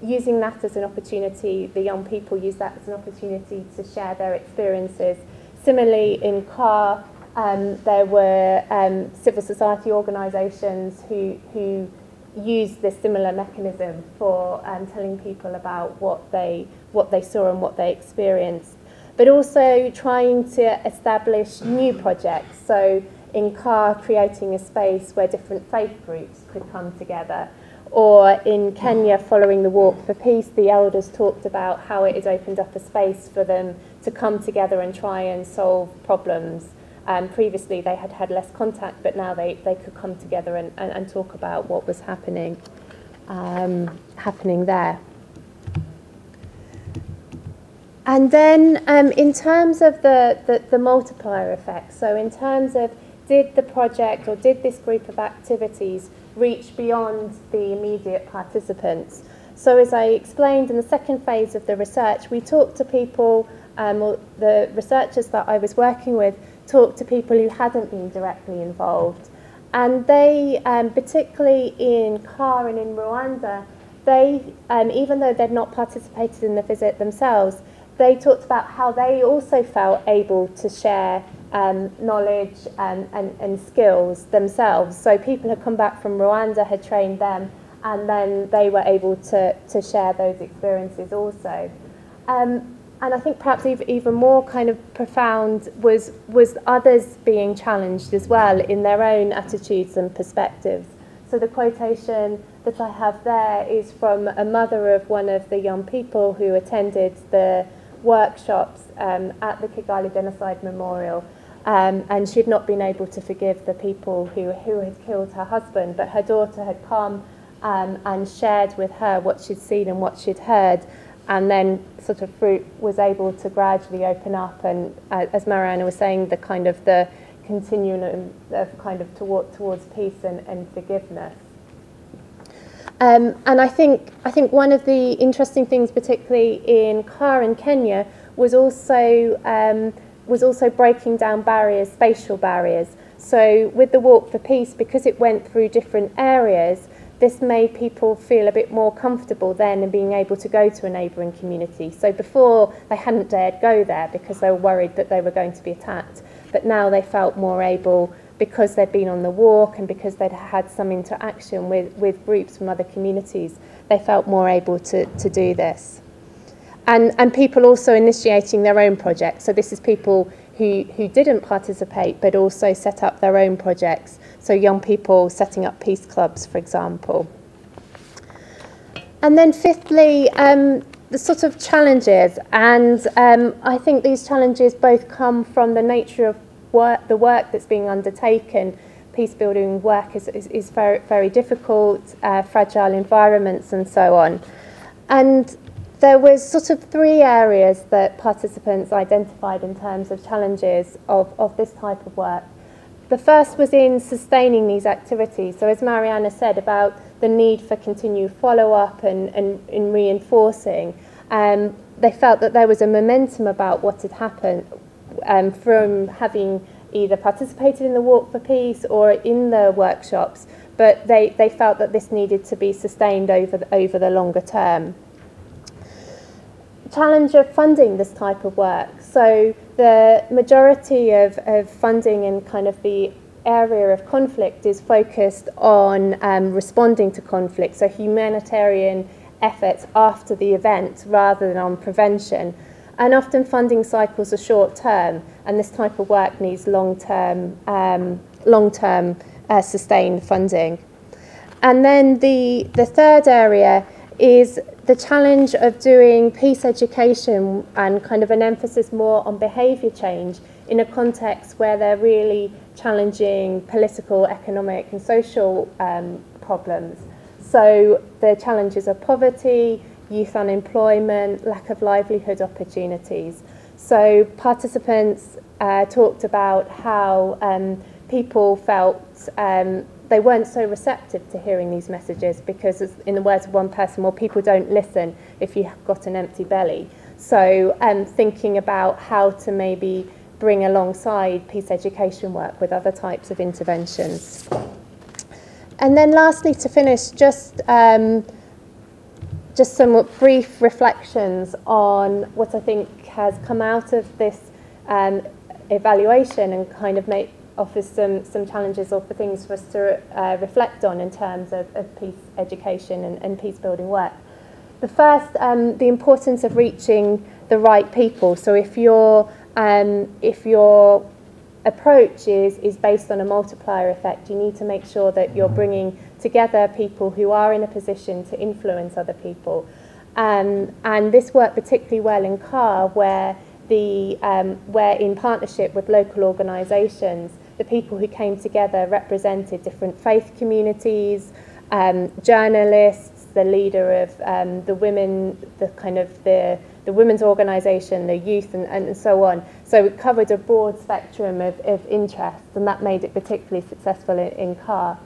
Using that as an opportunity, the young people use that as an opportunity to share their experiences. Similarly, in CAR, there were civil society organisations who used this similar mechanism for telling people about what they saw and what they experienced. But also trying to establish new projects. So in CAR, creating a space where different faith groups could come together. Or in Kenya, following the Walk for Peace, the elders talked about how it has opened up a space for them to come together and try and solve problems. Previously, they had less contact, but now they could come together and talk about what was happening there. And then in terms of the multiplier effect, so in terms of did the project or did this group of activities reach beyond the immediate participants? So as I explained in the second phase of the research, we talked to people, or the researchers that I was working with talked to people who hadn't been directly involved. And they, particularly in CAR and in Rwanda, they, even though they'd not participated in the visit themselves, they talked about how they also felt able to share knowledge and skills themselves. So people had come back from Rwanda, had trained them, and then they were able to share those experiences also. And I think perhaps even more kind of profound was others being challenged as well in their own attitudes and perspectives. So the quotation that I have there is from a mother of one of the young people who attended the workshops at the Kigali Genocide Memorial. And she had not been able to forgive the people who had killed her husband, but her daughter had come and shared with her what she'd seen and what she'd heard, and then sort of fruit was able to gradually open up, and as Mariana was saying, the kind of the continuum of kind of towards peace and forgiveness. And I think one of the interesting things, particularly in CAR in Kenya, was also breaking down barriers, spatial barriers. So with the Walk for Peace, because it went through different areas, this made people feel a bit more comfortable then in being able to go to a neighbouring community. So before, they hadn't dared go there because they were worried that they were going to be attacked. But now they felt more able, because they'd been on the walk and because they'd had some interaction with groups from other communities, they felt more able to do this. And people also initiating their own projects. So this is people who didn't participate but also set up their own projects. So young people setting up peace clubs, for example. And then fifthly, the sort of challenges. And I think these challenges both come from the nature of the work that's being undertaken. Peace building work is very, very difficult, fragile environments and so on. And there was sort of three areas that participants identified in terms of challenges of this type of work. The first was in sustaining these activities. So as Mariana said about the need for continued follow-up and in reinforcing, they felt that there was a momentum about what had happened from having either participated in the Walk for Peace or in the workshops, but they felt that this needed to be sustained over the longer term. Challenge of funding this type of work. So the majority of funding in kind of the area of conflict is focused on responding to conflict, so humanitarian efforts after the event rather than on prevention. And often funding cycles are short term, and this type of work needs long-term sustained funding. And then the third area is the challenge of doing peace education and kind of an emphasis more on behaviour change in a context where they're really challenging political, economic and social problems. So the challenges of poverty, youth unemployment, lack of livelihood opportunities. So participants talked about how people felt they weren't so receptive to hearing these messages because, in the words of one person, well, people don't listen if you've got an empty belly. So thinking about how to maybe bring alongside peace education work with other types of interventions. And then lastly, to finish, just some brief reflections on what I think has come out of this evaluation and kind of offers some challenges or for things for us to reflect on in terms of peace education and peace building work. The first, the importance of reaching the right people. So if your approach is based on a multiplier effect, you need to make sure that you're bringing together people who are in a position to influence other people. And this worked particularly well in CAR, where in partnership with local organisations, the people who came together represented different faith communities, journalists, the leader of the women, the women's organisation, the youth, and so on. So it covered a broad spectrum of interests, and that made it particularly successful in CAR.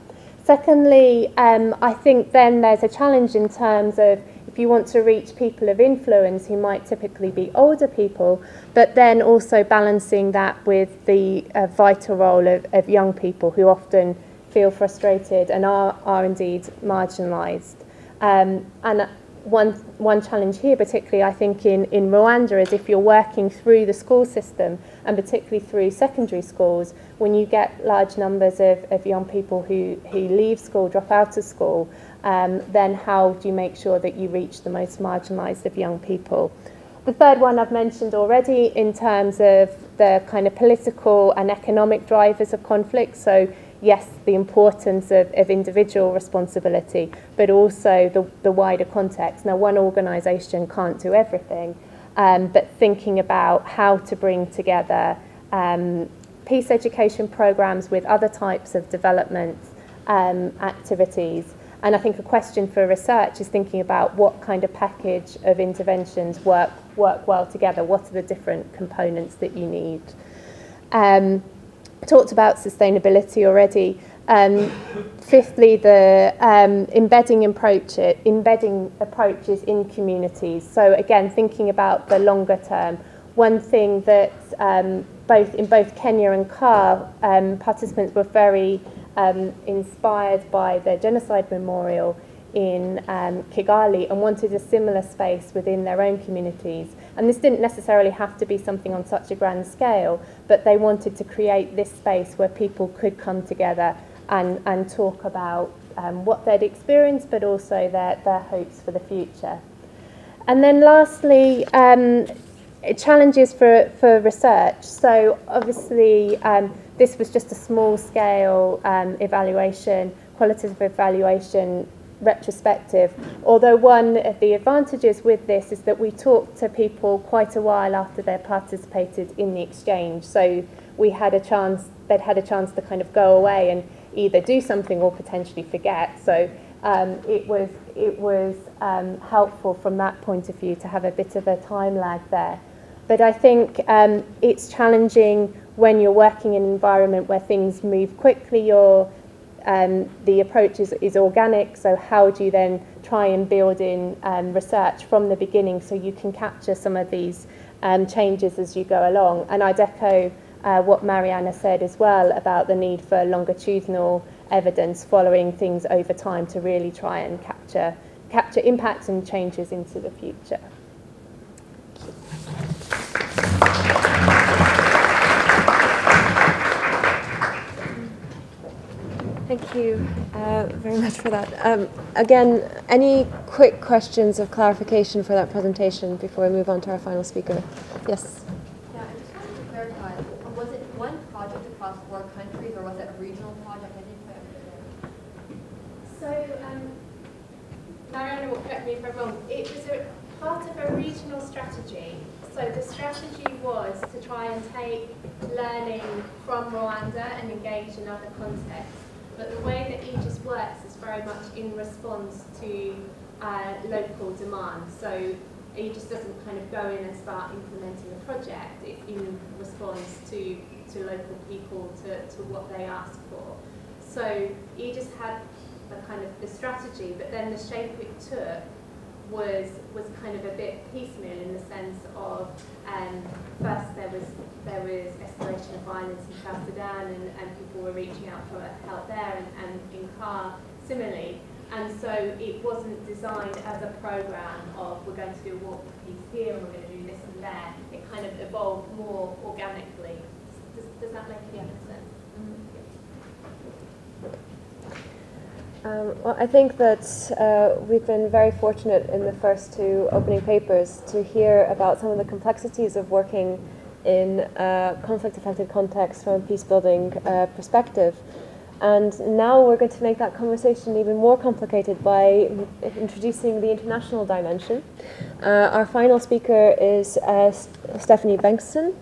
Secondly, I think then there's a challenge in terms of if you want to reach people of influence who might typically be older people, but then also balancing that with the vital role of young people who often feel frustrated and are indeed marginalised. And one challenge here, particularly I think in Rwanda, is if you're working through the school system and particularly through secondary schools, when you get large numbers of young people who leave school, drop out of school, then how do you make sure that you reach the most marginalised of young people? The third one I've mentioned already in terms of the kind of political and economic drivers of conflict. So yes, the importance of individual responsibility, but also the wider context. Now, one organisation can't do everything, but thinking about how to bring together peace education programmes with other types of development activities. And I think a question for research is thinking about what kind of package of interventions work well together. What are the different components that you need? Talked about sustainability already. Fifthly, the embedding approaches in communities. So again, thinking about the longer term. One thing that in both Kenya and CAR, participants were very inspired by the Genocide Memorial in Kigali and wanted a similar space within their own communities. And this didn't necessarily have to be something on such a grand scale, but they wanted to create this space where people could come together and talk about what they'd experienced, but also their hopes for the future. And then lastly, challenges for research. So obviously, this was just a small-scale evaluation, qualitative evaluation, retrospective. Although one of the advantages with this is that we talked to people quite a while after they participated in the exchange. So we had a chance, they'd had a chance to kind of go away and either do something or potentially forget. So it was helpful from that point of view to have a bit of a time lag there. But I think it's challenging when you're working in an environment where things move quickly, or the approach is organic, so how do you then try and build in research from the beginning so you can capture some of these changes as you go along? And I'd echo what Mariana said as well about the need for longitudinal evidence following things over time to really try and capture impacts and changes into the future. Thank you very much for that. Again, any quick questions of clarification for that presentation before we move on to our final speaker? Yes? Yeah, I just wanted to clarify, was it one project across 4 countries, or was it a regional project? I didn't quite understand. So, Mariana will correct me if I'm wrong, it was a part of a regional strategy. So the strategy was to try and take learning from Rwanda and engage in other contexts. But the way that Aegis works is very much in response to local demand. So Aegis doesn't kind of go in and start implementing a project. It's in response to local people, to what they ask for. So Aegis had the strategy, but then the shape it took was kind of a bit piecemeal in the sense of first there was escalation of violence in South Sudan, and people were reaching out for help there, and in Car similarly. And so it wasn't designed as a program of we're going to do a walk for peace here and we're going to do this and there. It kind of evolved more organically. Does that make any sense? Well, I think that we've been very fortunate in the first 2 opening papers to hear about some of the complexities of working in a conflict-affected context from a peace-building perspective. And now we're going to make that conversation even more complicated by introducing the international dimension. Our final speaker is Stephanie Bengston,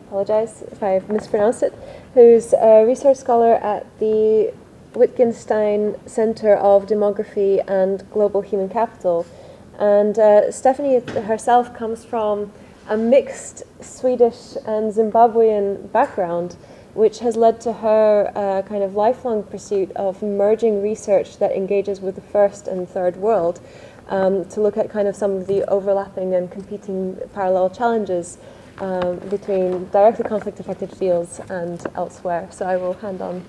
apologize if I've mispronounced it, who's a research scholar at the Wittgenstein Center of Demography and Global Human Capital. And Stephanie herself comes from a mixed Swedish and Zimbabwean background, which has led to her kind of lifelong pursuit of merging research that engages with the first and third world to look at kind of some of the overlapping and competing parallel challenges between directly conflict-affected fields and elsewhere. So I will hand on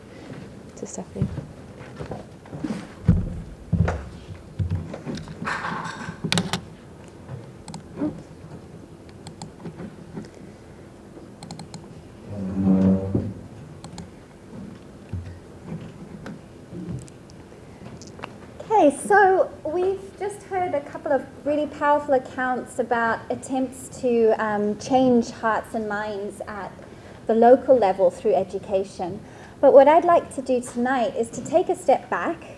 to Stephanie. Okay, so we've just heard a couple of really powerful accounts about attempts to change hearts and minds at the local level through education. But what I'd like to do tonight is to take a step back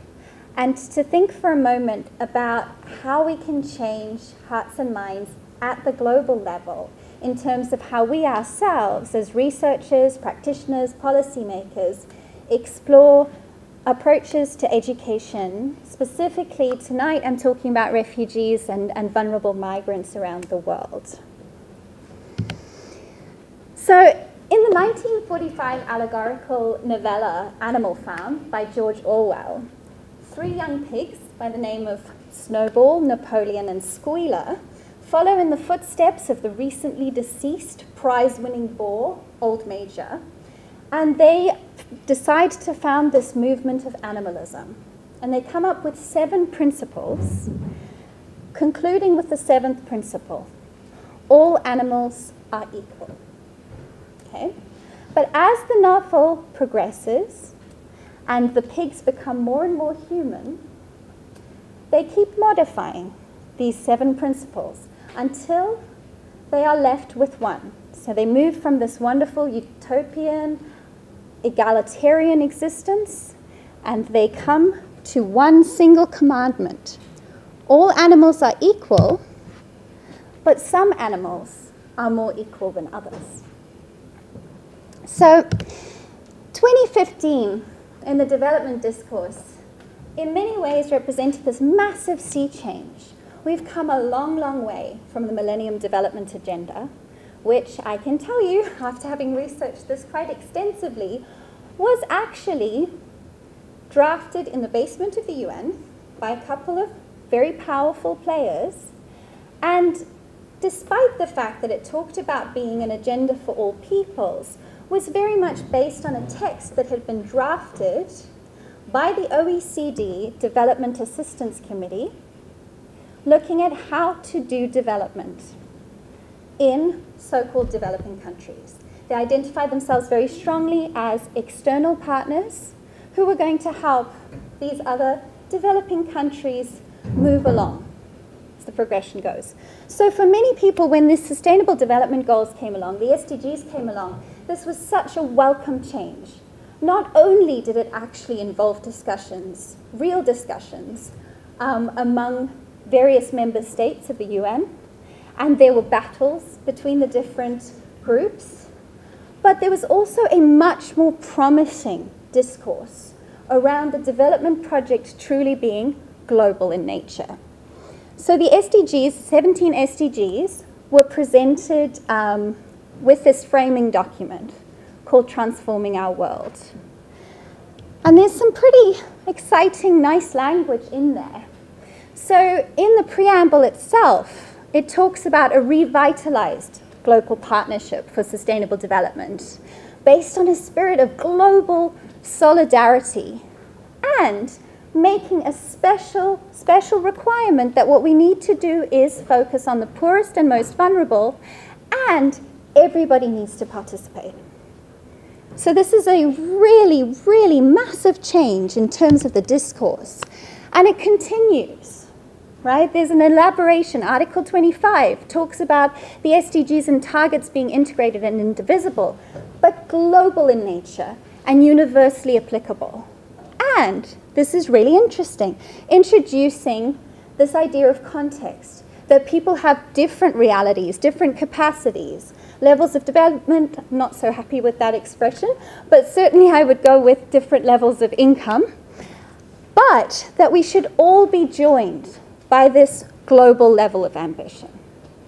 and to think for a moment about how we can change hearts and minds at the global level in terms of how we ourselves as researchers, practitioners, policymakers explore approaches to education. Specifically tonight I'm talking about refugees and vulnerable migrants around the world. So in the 1945 allegorical novella Animal Farm by George Orwell, 3 young pigs by the name of Snowball, Napoleon and Squealer follow in the footsteps of the recently deceased prize-winning boar, Old Major, and they decide to found this movement of animalism. And they come up with 7 principles, concluding with the 7th principle: all animals are equal. Okay? But as the novel progresses and the pigs become more and more human, they keep modifying these 7 principles until they are left with one. So they move from this wonderful utopian, egalitarian existence, and they come to one single commandment. All animals are equal, but some animals are more equal than others. So 2015, in the development discourse, in many ways represented this massive sea change. We've come a long, long way from the Millennium Development Agenda, which I can tell you, after having researched this quite extensively, was actually drafted in the basement of the UN by a couple of very powerful players. And despite the fact that it talked about being an agenda for all peoples, was very much based on a text that had been drafted by the OECD Development Assistance Committee, looking at how to do development in so-called developing countries. They identified themselves very strongly as external partners who were going to help these other developing countries move along as the progression goes. So for many people, when the Sustainable Development Goals came along, the SDGs came along, this was such a welcome change. Not only did it actually involve discussions, real discussions, among various member states of the UN, and there were battles between the different groups, but there was also a much more promising discourse around the development project truly being global in nature. So the SDGs, 17 SDGs, were presented with this framing document called Transforming Our World. And there's some pretty exciting, nice language in there. So in the preamble itself, it talks about a revitalized global partnership for sustainable development based on a spirit of global solidarity and making a special requirement that what we need to do is focus on the poorest and most vulnerable, and everybody needs to participate. So this is a really, really massive change in terms of the discourse. And it continues, right? There's an elaboration. Article 25 talks about the SDGs and targets being integrated and indivisible, but global in nature and universally applicable. And this is really interesting, introducing this idea of context, that people have different realities, different capacities, levels of development. Not so happy with that expression, but certainly I would go with different levels of income, but that we should all be joined by this global level of ambition,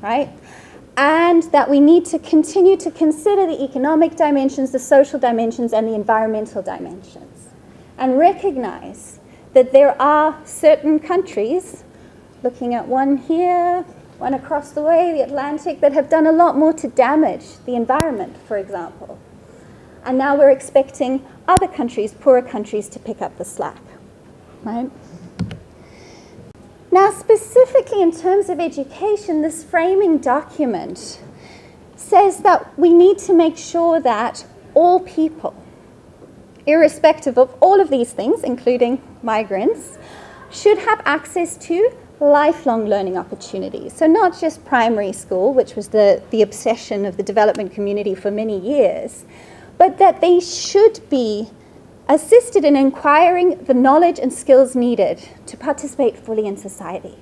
right? And that we need to continue to consider the economic dimensions, the social dimensions, and the environmental dimensions, and recognize that there are certain countries, looking at one here, one across the way, the Atlantic, that have done a lot more to damage the environment, for example. And now we're expecting other countries, poorer countries, to pick up the slack, right? Now, specifically in terms of education, this framing document says that we need to make sure that all people, irrespective of all of these things, including migrants, should have access to lifelong learning opportunities. So not just primary school, which was the obsession of the development community for many years, but that they should be assisted in acquiring the knowledge and skills needed to participate fully in society.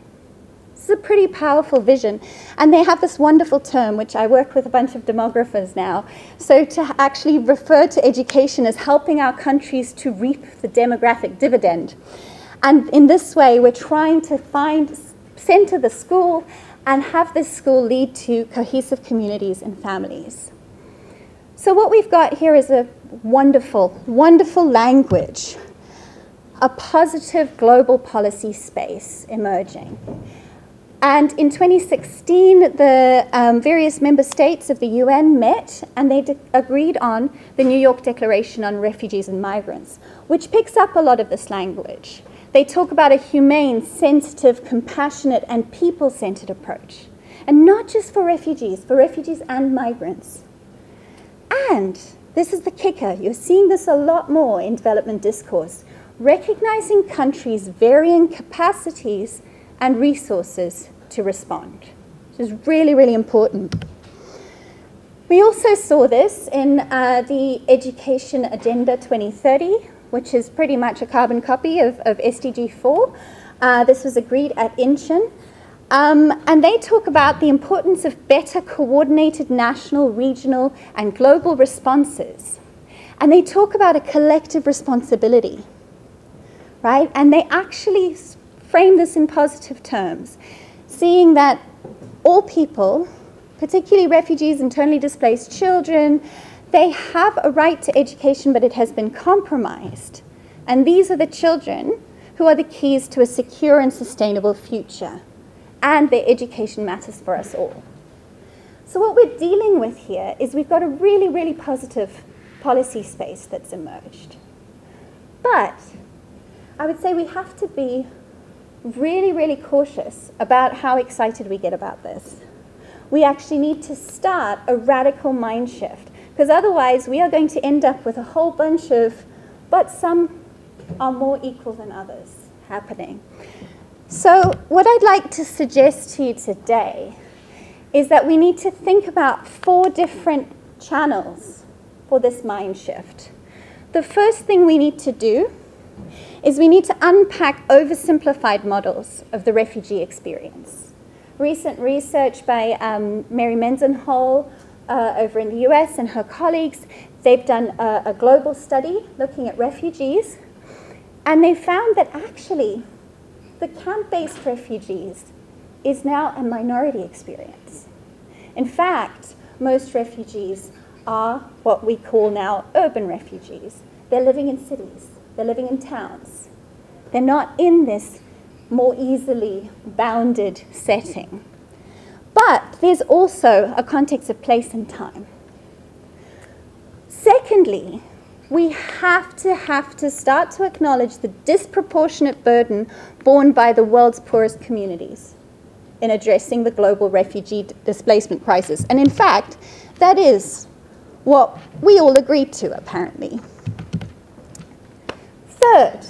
This is a pretty powerful vision. And they have this wonderful term, which I work with a bunch of demographers now. So to actually refer to education as helping our countries to reap the demographic dividend. And in this way, we're trying to center the school and have this school lead to cohesive communities and families. So what we've got here is a wonderful, wonderful language, a positive global policy space emerging. And in 2016, the various member states of the UN met and they agreed on the New York Declaration on Refugees and Migrants, which picks up a lot of this language. They talk about a humane, sensitive, compassionate, and people-centered approach. And not just for refugees and migrants. And this is the kicker. You're seeing this a lot more in development discourse, recognizing countries' varying capacities and resources to respond, which is really, really important. We also saw this in the Education Agenda 2030, which is pretty much a carbon copy of SDG 4. This was agreed at Incheon. And they talk about the importance of better coordinated national, regional, and global responses. And they talk about a collective responsibility, right? And they actually frame this in positive terms, seeing that all people, particularly refugees, internally displaced children, they have a right to education, but it has been compromised. And these are the children who are the keys to a secure and sustainable future. And their education matters for us all. So what we're dealing with here is we've got a really, really positive policy space that's emerged. But I would say we have to be really, really cautious about how excited we get about this. We actually need to start a radical mind shift, because otherwise we are going to end up with a whole bunch of, but some are more equal than others happening. So what I'd like to suggest to you today is that we need to think about 4 different channels for this mind shift. The first thing we need to do is we need to unpack oversimplified models of the refugee experience. Recent research by Mary Mendenhall over in the US and her colleagues, they've done a global study looking at refugees, and they found that actually the camp-based refugees is now a minority experience. In fact, most refugees are what we call now urban refugees. They're living in cities, they're living in towns. They're not in this more easily bounded setting. But there's also a context of place and time. Secondly, we have to start to acknowledge the disproportionate burden borne by the world's poorest communities in addressing the global refugee displacement crisis. And in fact, that is what we all agreed to, apparently. Third,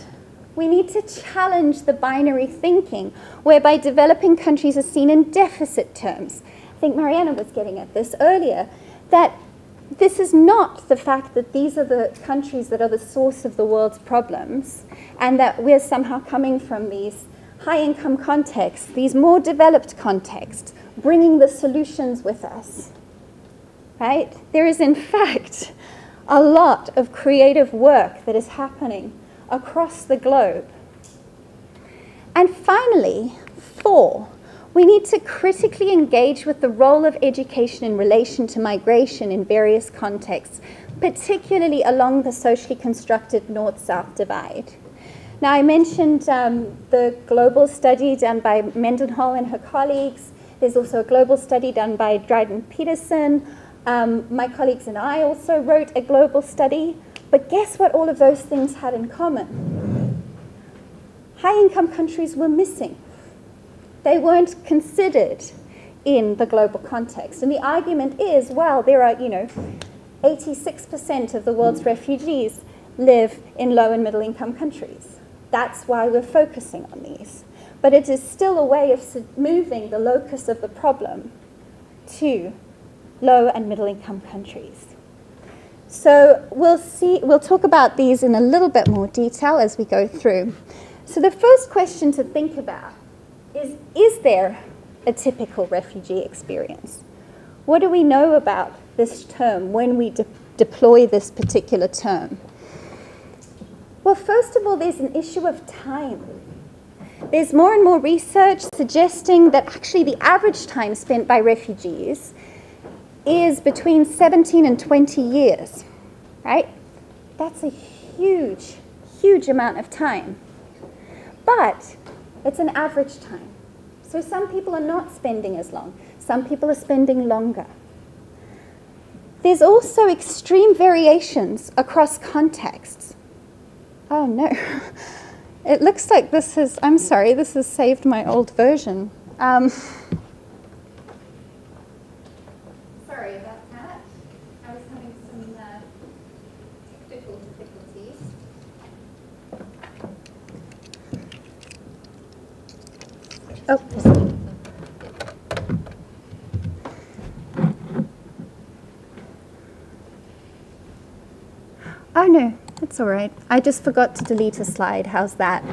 we need to challenge the binary thinking whereby developing countries are seen in deficit terms. I think Mariana was getting at this earlier, that this is not the fact that these are the countries that are the source of the world's problems and that we're somehow coming from these high-income contexts, these more developed contexts, bringing the solutions with us, right? There is, in fact, a lot of creative work that is happening across the globe. And finally, 4, we need to critically engage with the role of education in relation to migration in various contexts, particularly along the socially constructed north-south divide. Now, I mentioned the global study done by Mendenhall and her colleagues. There's also a global study done by Dryden Peterson. My colleagues and I also wrote a global study. But guess what all of those things had in common? High-income countries were missing. They weren't considered in the global context. And the argument is, well, there are, 86% of the world's refugees live in low and middle income countries. That's why we're focusing on these. But it is still a way of moving the locus of the problem to low and middle income countries. So we'll talk about these in a little bit more detail as we go through. So the first question to think about is there a typical refugee experience? What do we know about this term when we deploy this particular term? Well, first of all, there's an issue of time. There's more and more research suggesting that actually the average time spent by refugees is between 17 and 20 years, right? That's a huge, huge amount of time. But it's an average time. So some people are not spending as long. Some people are spending longer. There's also extreme variations across contexts. Oh no, it looks like this has, I'm sorry, this has saved my old version. Sorry about that. I was having some technical difficulties. Oh, That's all right. I just forgot to delete a slide. How's that?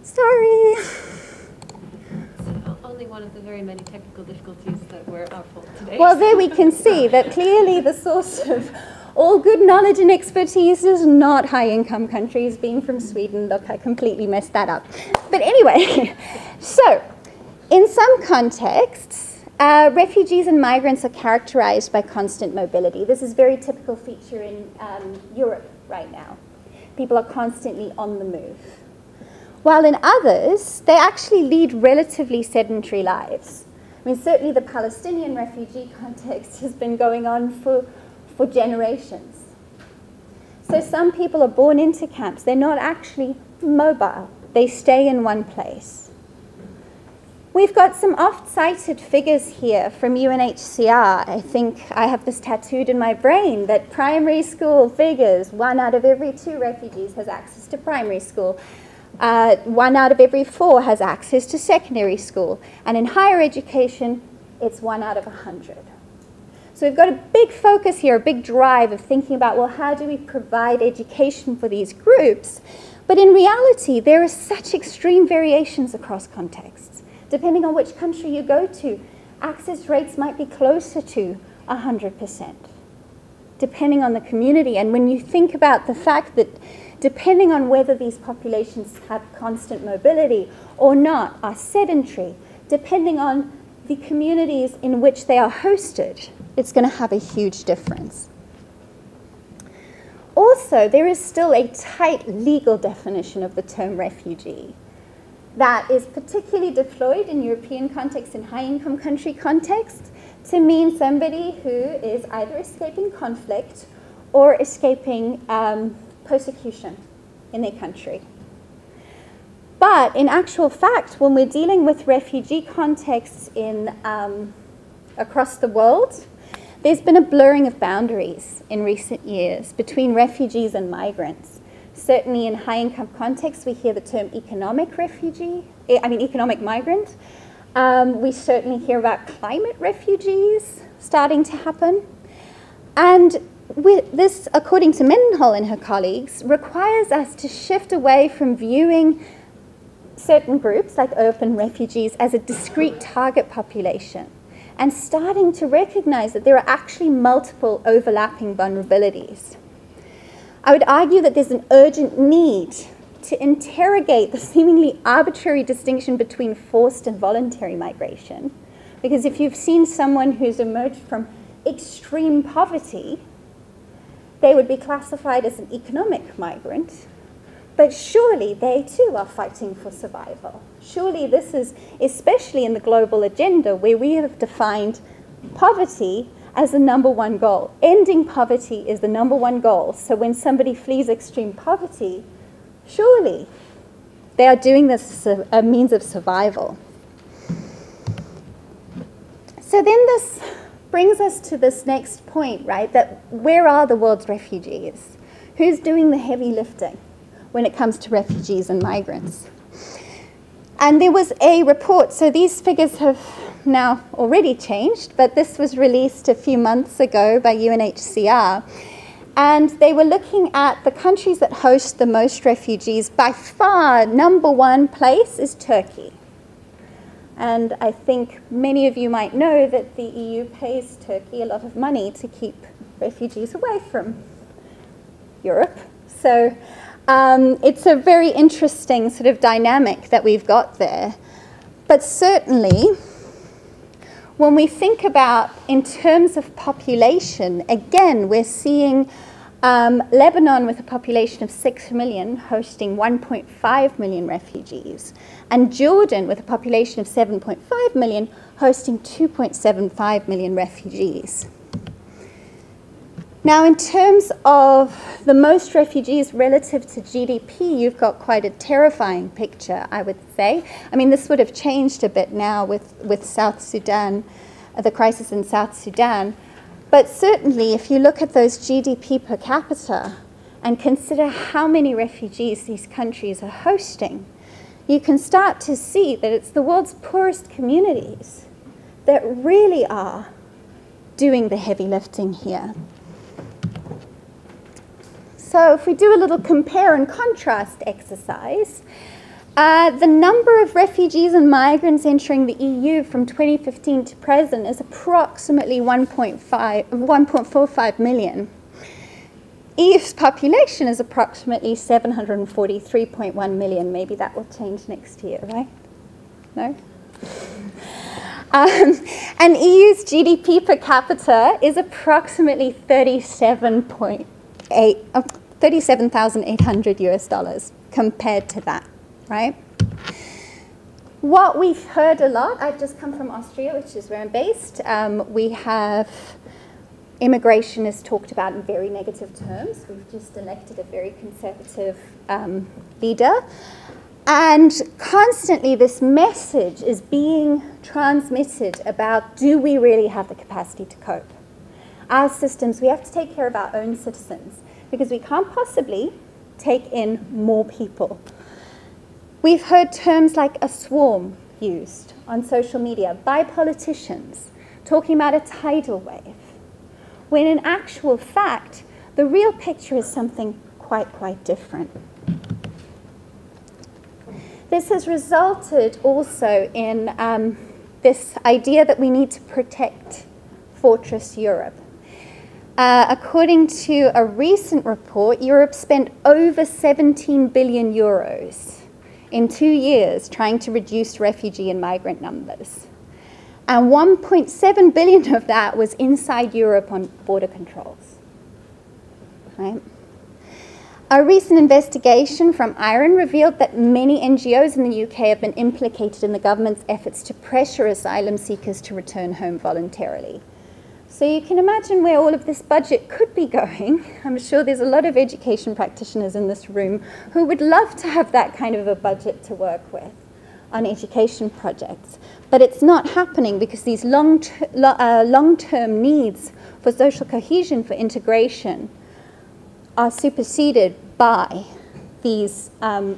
Sorry. Only one of the very many technical difficulties that were our fault today. Well, there we can see that clearly the source of all good knowledge and expertise is not high-income countries. Being from Sweden, look, I completely messed that up. But anyway, so in some contexts, refugees and migrants are characterized by constant mobility. This is a very typical feature in Europe right now. People are constantly on the move. While in others, they actually lead relatively sedentary lives. I mean, certainly the Palestinian refugee context has been going on for generations. So some people are born into camps. They're not actually mobile. They stay in one place. We've got some oft-cited figures here from UNHCR. I think I have this tattooed in my brain that primary school figures, 1 out of every 2 refugees has access to primary school. 1 out of every 4 has access to secondary school. And in higher education, it's 1 out of 100. So we've got a big focus here, a big drive of thinking about, well, how do we provide education for these groups? But in reality, there are such extreme variations across contexts. Depending on which country you go to, access rates might be closer to 100%, depending on the community. And when you think about the fact that depending on whether these populations have constant mobility or not, are sedentary, depending on the communities in which they are hosted, it's going to have a huge difference. Also, there is still a tight legal definition of the term refugee that is particularly deployed in European context and high-income country context to mean somebody who is either escaping conflict or escaping persecution in their country. But in actual fact, when we're dealing with refugee contexts in, across the world, there's been a blurring of boundaries in recent years between refugees and migrants. Certainly in high-income contexts, we hear the term economic refugee, economic migrant. We certainly hear about climate refugees starting to happen. And this, according to Mendenhall and her colleagues, requires us to shift away from viewing certain groups, like urban refugees, as a discrete target population, and starting to recognize that there are actually multiple overlapping vulnerabilities. I would argue that there's an urgent need to interrogate the seemingly arbitrary distinction between forced and voluntary migration. Because if you've seen someone who's emerged from extreme poverty, they would be classified as an economic migrant. But surely they too are fighting for survival. Surely this is, especially in the global agenda, where we have defined poverty as the #1 goal. Ending poverty is the #1 goal. So when somebody flees extreme poverty, surely they are doing this as a means of survival. So then this brings us to this next point, right? That where are the world's refugees? Who's doing the heavy lifting when it comes to refugees and migrants? And there was a report, so these figures have now already changed, but this was released a few months ago by UNHCR. And they were looking at the countries that host the most refugees. By far, #1 place is Turkey. And I think many of you might know that the EU pays Turkey a lot of money to keep refugees away from Europe. So it's a very interesting sort of dynamic that we've got there. But certainly, when we think about in terms of population, again, we're seeing Lebanon with a population of 6 million hosting 1.5 million refugees, and Jordan with a population of 7.5 million hosting 2.75 million refugees. Now, in terms of the most refugees relative to GDP, you've got quite a terrifying picture, I would say. I mean, this would have changed a bit now with South Sudan, the crisis in South Sudan. But certainly, if you look at those GDP per capita and consider how many refugees these countries are hosting, you can start to see that it's the world's poorest communities that really are doing the heavy lifting here. So if we do a little compare and contrast exercise, the number of refugees and migrants entering the EU from 2015 to present is approximately 1.45 million. EU's population is approximately 743.1 million. Maybe that will change next year, right? No? And EU's GDP per capita is approximately $37,800 US compared to that, right? What we've heard a lot, I've just come from Austria, which is where I'm based. We have immigration is talked about in very negative terms. We've just elected a very conservative leader. And constantly this message is being transmitted about, do we really have the capacity to cope? Our systems, we have to take care of our own citizens because we can't possibly take in more people. We've heard terms like a swarm used on social media by politicians talking about a tidal wave, when in actual fact, the real picture is something quite different. This has resulted also in this idea that we need to protect Fortress Europe. According to a recent report, Europe spent over 17 billion euros in 2 years trying to reduce refugee and migrant numbers. And 1.7 billion of that was inside Europe on border controls. Right? A recent investigation from Ireland revealed that many NGOs in the UK have been implicated in the government's efforts to pressure asylum seekers to return home voluntarily. So you can imagine where all of this budget could be going. I'm sure there's a lot of education practitioners in this room who would love to have that kind of a budget to work with on education projects. But it's not happening because these long-term needs for social cohesion, for integration, are superseded by these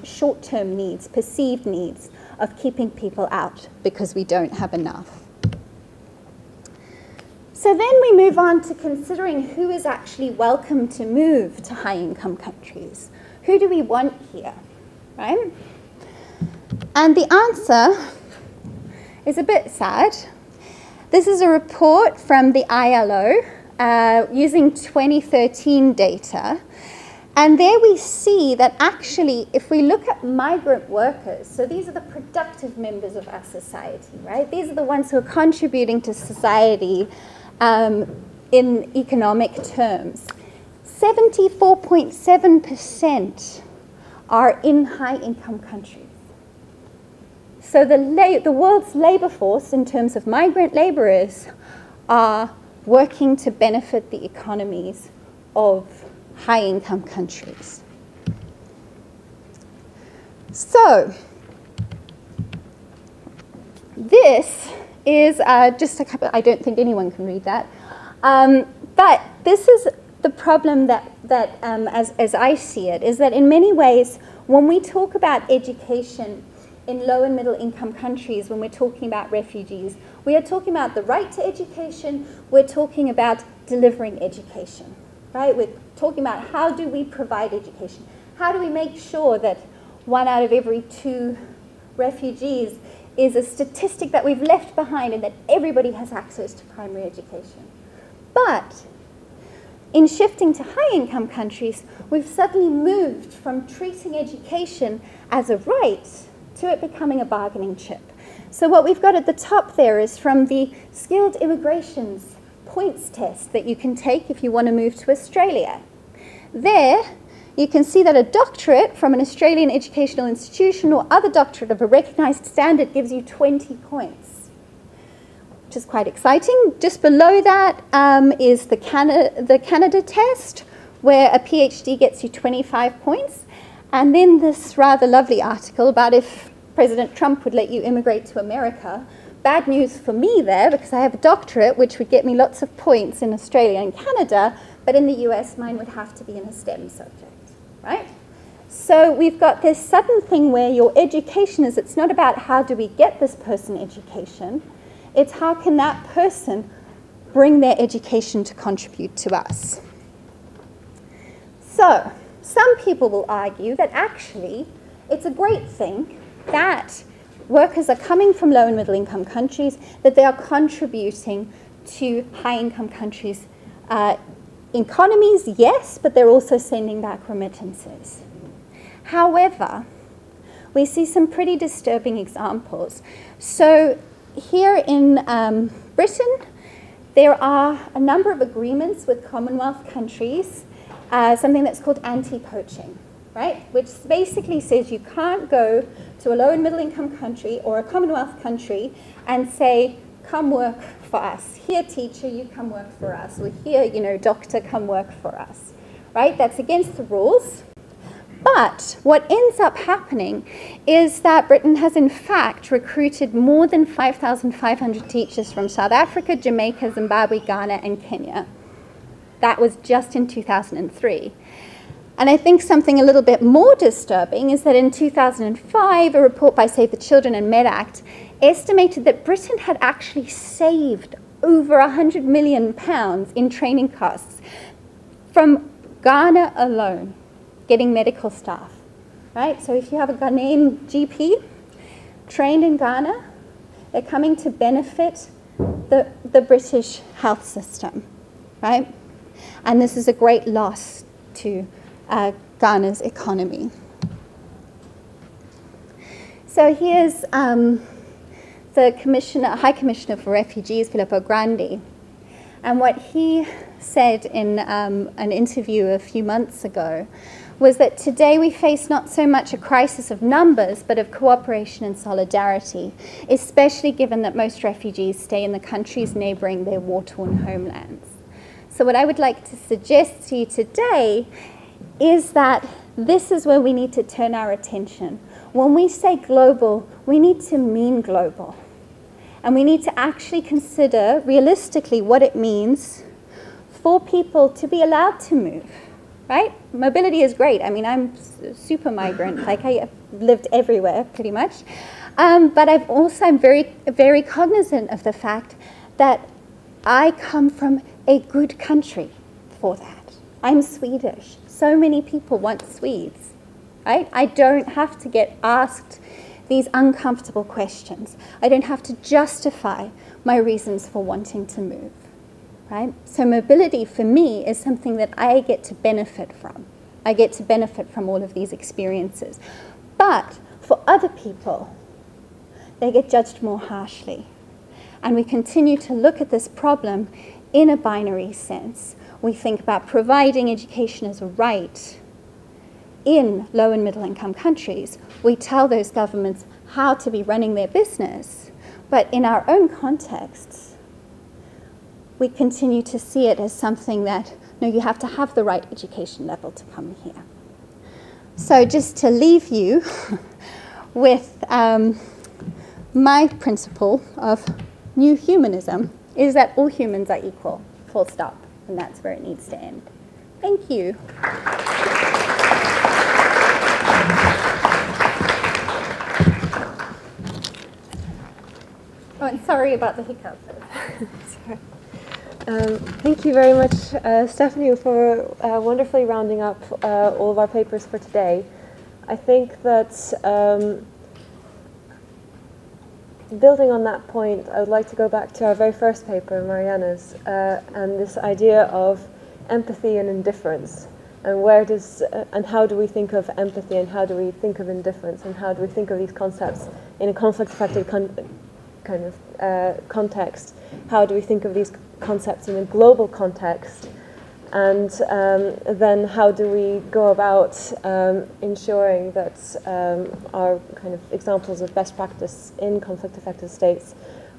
short-term needs, perceived needs of keeping people out because we don't have enough. So then we move on to considering who is actually welcome to move to high-income countries. Who do we want here, right? And the answer is a bit sad. This is a report from the ILO using 2013 data. And there we see that actually, if we look at migrant workers, so these are the productive members of our society, right? These are the ones who are contributing to society in economic terms. 74.7% are in high-income countries. So the world's labor force, in terms of migrant laborers, are working to benefit the economies of high-income countries. So this is just a couple, I don't think anyone can read that, but this is the problem that as I see it, is that in many ways, when we talk about education in low and middle income countries, when we're talking about refugees, we are talking about the right to education, we're talking about delivering education, right? We're talking about how do we provide education? How do we make sure that 1 out of every 2 refugees is a statistic that we've left behind and that everybody has access to primary education? But in shifting to high-income countries, we've suddenly moved from treating education as a right to it becoming a bargaining chip. So what we've got at the top there is from the Skilled Immigration's points test that you can take if you want to move to Australia. There, you can see that a doctorate from an Australian educational institution or other doctorate of a recognised standard gives you 20 points, which is quite exciting. Just below that is the Canada test, where a PhD gets you 25 points. And then this rather lovely article about if President Trump would let you immigrate to America. Bad news for me there, because I have a doctorate, which would get me lots of points in Australia and Canada, but in the US, mine would have to be in a STEM subject, right? So we've got this sudden thing where your education is, it's not about how do we get this person education, it's how can that person bring their education to contribute to us. So Some people will argue that actually it's a great thing that workers are coming from low and middle income countries, that they are contributing to high income countries' economies, yes, but they're also sending back remittances. However, we see some pretty disturbing examples. So here in Britain, there are a number of agreements with Commonwealth countries, something that's called anti-poaching, right? Which basically says you can't go to a low and middle income country or a Commonwealth country and say, come work for us. Here, teacher, you come work for us. Or here, you know, doctor, come work for us, right? That's against the rules. But what ends up happening is that Britain has in fact recruited more than 5,500 teachers from South Africa, Jamaica, Zimbabwe, Ghana, and Kenya. That was just in 2003. And I think something a little bit more disturbing is that in 2005, a report by Save the Children and MedAct estimated that Britain had actually saved over £100 million in training costs from Ghana alone, getting medical staff, right? So if you have a Ghanaian GP trained in Ghana, they're coming to benefit the British health system, right? And this is a great loss to Ghana's economy. So here's the High Commissioner for Refugees, Filippo Grandi, and what he said in an interview a few months ago was that today we face not so much a crisis of numbers, but of cooperation and solidarity, especially given that most refugees stay in the countries neighbouring their war-torn homelands. So what I would like to suggest to you today is that this is where we need to turn our attention. When we say global, we need to mean global. And we need to actually consider realistically what it means for people to be allowed to move, right? Mobility is great. I mean, I'm super migrant. Like, I've lived everywhere, pretty much. But I'm very, very cognizant of the fact that I come from a good country for that. I'm Swedish. So many people want Swedes, right? I don't have to get asked these uncomfortable questions. I don't have to justify my reasons for wanting to move, right? So mobility for me is something that I get to benefit from. I get to benefit from all of these experiences. But for other people, they get judged more harshly. And we continue to look at this problem in a binary sense. We think about providing education as a right. In low and middle income countries, we tell those governments how to be running their business. But in our own contexts, we continue to see it as something that, no, you have to have the right education level to come here. So just to leave you with my principle of new humanism is that all humans are equal, full stop, and that's where it needs to end. Thank you. Oh, and sorry about the hiccups. Thank you very much, Stephanie, for wonderfully rounding up all of our papers for today. I think that building on that point, I would like to go back to our very first paper, Mariana's, and this idea of empathy and indifference. And where does, and how do we think of empathy, and how do we think of indifference, and how do we think of these concepts in a conflict-affected kind of context? How do we think of these concepts in a global context? And then how do we go about ensuring that our kind of examples of best practice in conflict-affected states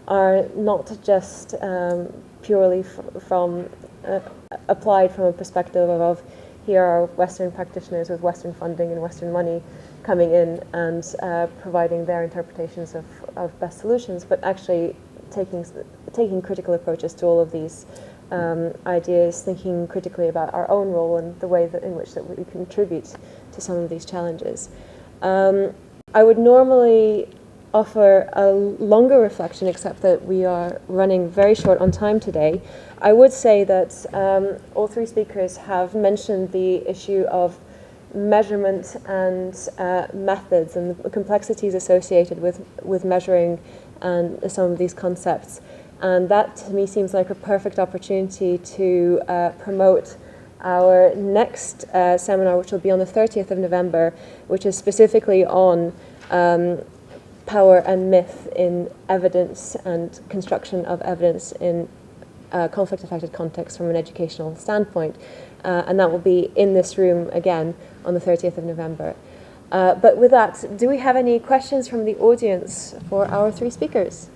are not just purely applied from a perspective of here are Western practitioners with Western funding and Western money coming in and providing their interpretations of best solutions, but actually taking critical approaches to all of these ideas, thinking critically about our own role and the way in which that we contribute to some of these challenges. I would normally offer a longer reflection, except that we are running very short on time today. I would say that all three speakers have mentioned the issue of measurement and methods and the complexities associated with measuring and some of these concepts. And that to me seems like a perfect opportunity to promote our next seminar, which will be on the 30th of November, which is specifically on power and myth in evidence and construction of evidence in conflict-affected context from an educational standpoint. And that will be in this room again on the 30th of November. But with that, do we have any questions from the audience for our three speakers?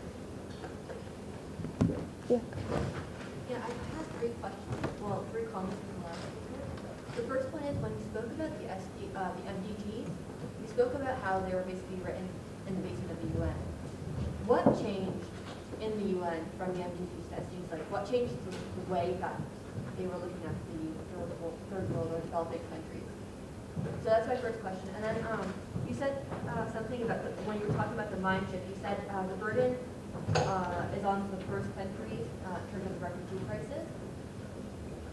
Yeah. Yeah, I have three questions. Well, three comments from the last speaker. The first one is when you spoke about the MDGs, you spoke about how they were basically written in the basement of the UN. What changed in the UN from the MDGs to SDGs? Like, what changed the way that they were looking at the third world or developing countries? So that's my first question. And then you said something about when you were talking about the mind shift, you said the burden is on the first countries in terms of the refugee crisis.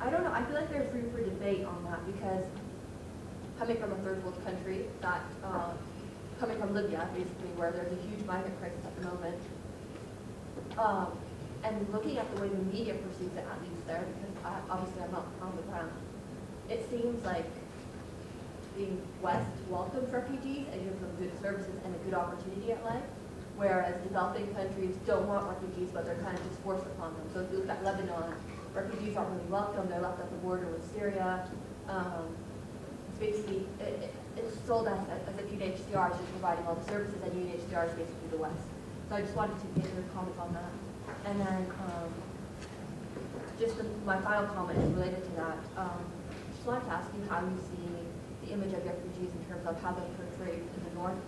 I don't know. I feel like there's room for debate on that because coming from a third world country, that coming from Libya, basically, where there's a huge migrant crisis at the moment, and looking at the way the media perceives it, at least there, because obviously I'm not on the ground, it seems like the West welcomes refugees and gives them good services and a good opportunity at life, whereas developing countries don't want refugees, but they're kind of just forced upon them. So if you look at Lebanon, refugees aren't really welcome. They're left at the border with Syria. It's basically, it's sold as if UNHCR is just providing all the services, and UNHCR is basically the West. So I just wanted to get your comments on that. And then my final comment is related to that. Just wanted to ask you how you see the image of refugees in terms of how they're portrayed in the north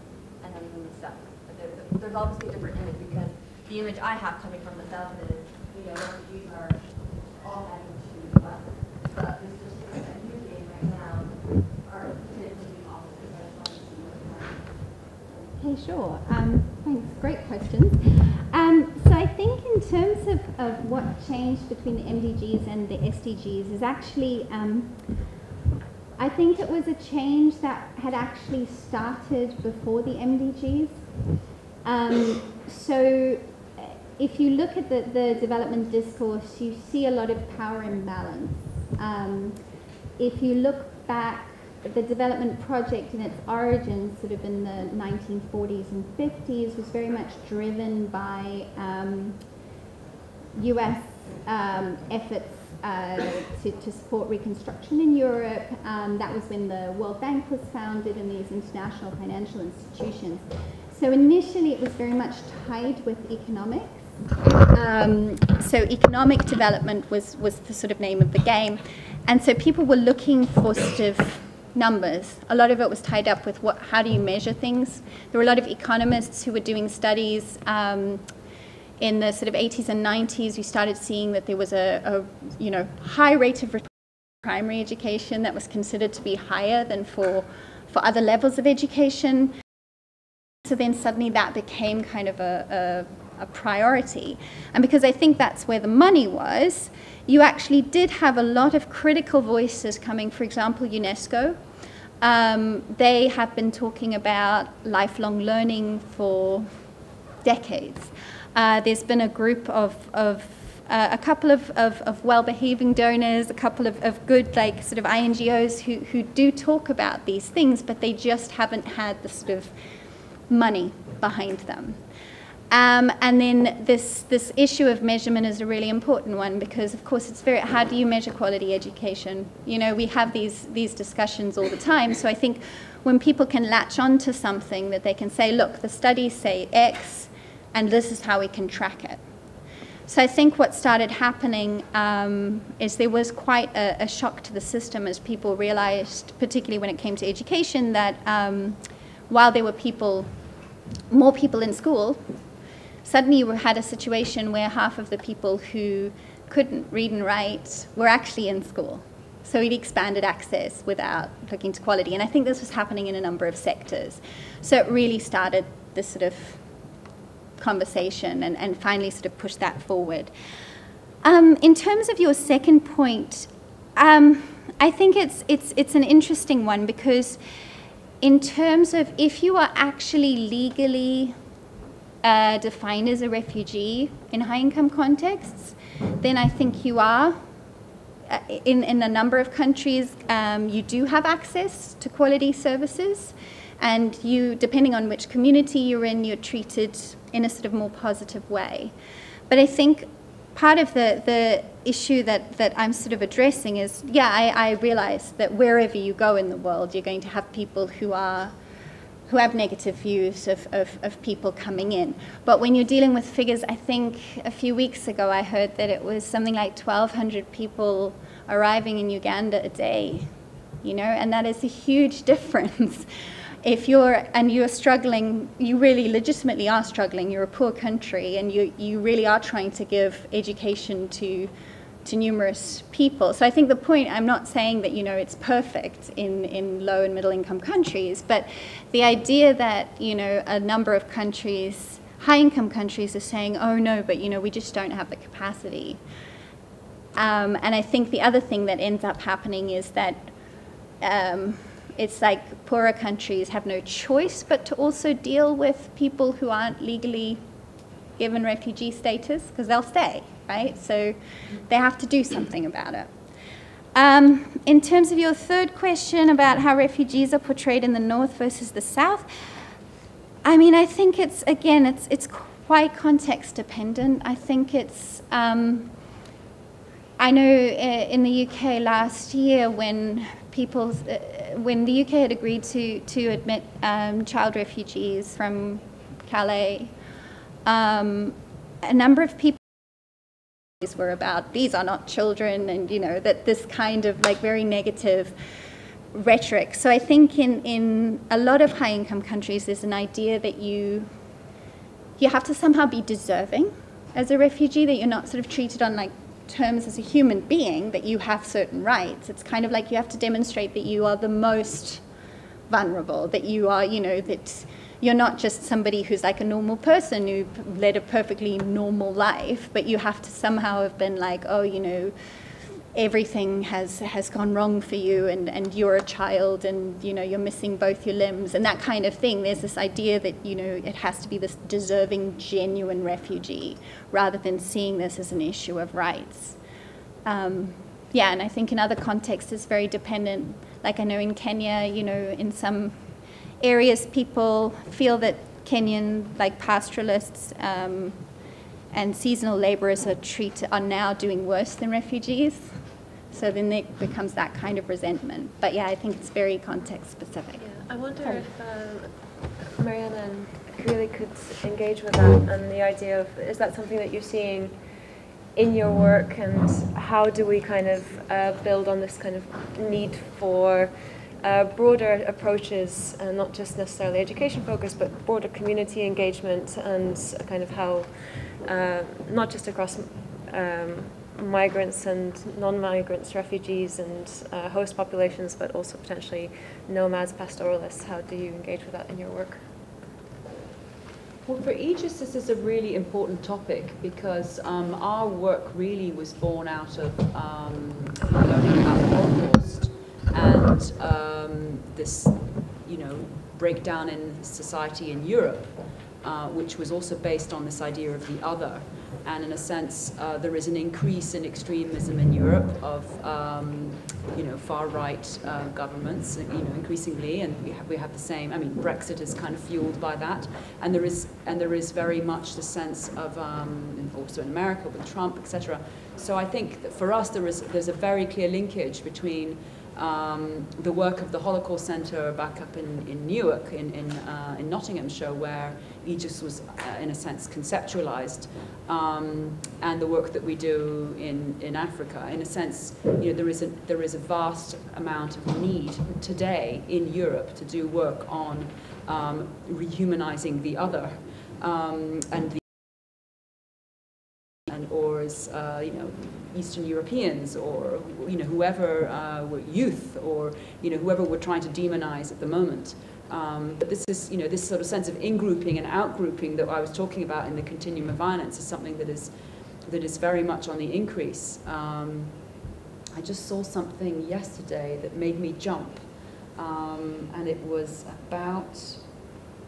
and then in the south. There's obviously a different image because the image I have coming from the south is, refugees are all heading to the west. But this is just a new game right now are completely opposite. I just wanted to see what Okay, sure. Thanks. Great questions. So I think in terms of what changed between the MDGs and the SDGs is actually, I think it was a change that had actually started before the MDGs. So if you look at the development discourse, you see a lot of power imbalance. If you look back, the development project in its origins, sort of in the 1940s and 50s, was very much driven by US efforts to support reconstruction in Europe. That was when the World Bank was founded and these international financial institutions. So initially it was very much tied with economics. So economic development was the sort of name of the game. And so people were looking for sort of numbers. A lot of it was tied up with how do you measure things. There were a lot of economists who were doing studies in the sort of 80s and 90s. We started seeing that there was a high rate of primary education that was considered to be higher than for other levels of education. So then suddenly that became kind of a priority. And because I think that's where the money was, you actually did have a lot of critical voices coming. For example, UNESCO. They have been talking about lifelong learning for decades. There's been a group of a couple of well-behaving donors, a couple of good sort of INGOs who do talk about these things, but they just haven't had the sort of money behind them. And then this issue of measurement is a really important one because, of course, it's how do you measure quality education? We have these discussions all the time. So I think when people can latch onto something that they can say, look, the studies say X, and this is how we can track it. So I think what started happening is there was quite a shock to the system as people realized, particularly when it came to education, that while there were more people in school, suddenly you had a situation where half of the people who couldn't read and write were actually in school. So it expanded access without looking to quality. And I think this was happening in a number of sectors. So it really started this sort of conversation and finally sort of pushed that forward. In terms of your second point, I think it's an interesting one, because in terms of if you are actually legally defined as a refugee in high-income contexts, then I think you are. In a number of countries, you do have access to quality services, and you, depending on which community you're in, you're treated in a sort of more positive way. But I think part of the issue that I'm sort of addressing is, yeah, I realize that wherever you go in the world, you're going to have people who have negative views of people coming in. But when you're dealing with figures, I think a few weeks ago I heard that it was something like 1,200 people arriving in Uganda a day, you know, and that is a huge difference. If you're struggling, you really legitimately are struggling, you're a poor country, and you really are trying to give education to numerous people. So I think the point, I'm not saying that, you know, it's perfect in low and middle income countries, but the idea that, you know, a number of countries, high income countries, are saying, oh no, but, you know, we just don't have the capacity. And I think the other thing that ends up happening is that it's like poorer countries have no choice but to also deal with people who aren't legally given refugee status, because they'll stay, right? So they have to do something about it. In terms of your third question about how refugees are portrayed in the North versus the South, I mean, I think it's, again, it's quite context dependent. I think it's, I know in the UK last year when when the UK had agreed to admit child refugees from Calais, a number of people were about, these are not children, and, you know, that this kind of like very negative rhetoric. So I think in a lot of high-income countries there's an idea that you have to somehow be deserving as a refugee, that you're not sort of treated on like terms as a human being, that you have certain rights. It's kind of like you have to demonstrate that you are the most vulnerable, that you are, you know, that you're not just somebody who's like a normal person who led a perfectly normal life, but you have to somehow have been like, oh, you know, everything has gone wrong for you, and you're a child, and, you know, you're missing both your limbs, and that kind of thing. There's this idea that, you know, it has to be this deserving, genuine refugee, rather than seeing this as an issue of rights. Yeah, and I think in other contexts it's very dependent. Like I know in Kenya, you know, in some areas people feel that Kenyan, like pastoralists and seasonal labourers are now doing worse than refugees. So then there becomes that kind of resentment. But yeah, I think it's very context specific. Yeah, I wonder if Mariana and really could engage with that, and the idea of, is that something that you're seeing in your work, and how do we kind of build on this kind of need for broader approaches, not just necessarily education focused, but broader community engagement, and kind of how, not just across migrants and non-migrants, refugees and host populations, but also potentially nomads, pastoralists. How do you engage with that in your work? Well, for Aegis, this is a really important topic, because our work really was born out of learning about the Holocaust and this, you know, breakdown in society in Europe, which was also based on this idea of the other. And in a sense, there is an increase in extremism in Europe of, you know, far-right governments, you know, increasingly, and we have the same. I mean, Brexit is kind of fueled by that, and there is very much the sense of, also in America with Trump, etc. So I think that for us there's a very clear linkage between the work of the Holocaust Centre back up in Newark, in Nottinghamshire, where Aegis was, in a sense, conceptualized, and the work that we do in Africa. In a sense, you know, there is a vast amount of need today in Europe to do work on rehumanizing the other, or as you know, Eastern Europeans, or, you know, whoever were youth, or, you know, whoever we're trying to demonize at the moment. But this is, you know, this sort of sense of in-grouping and out-grouping that I was talking about in the continuum of violence is something that is very much on the increase. I just saw something yesterday that made me jump, and it was about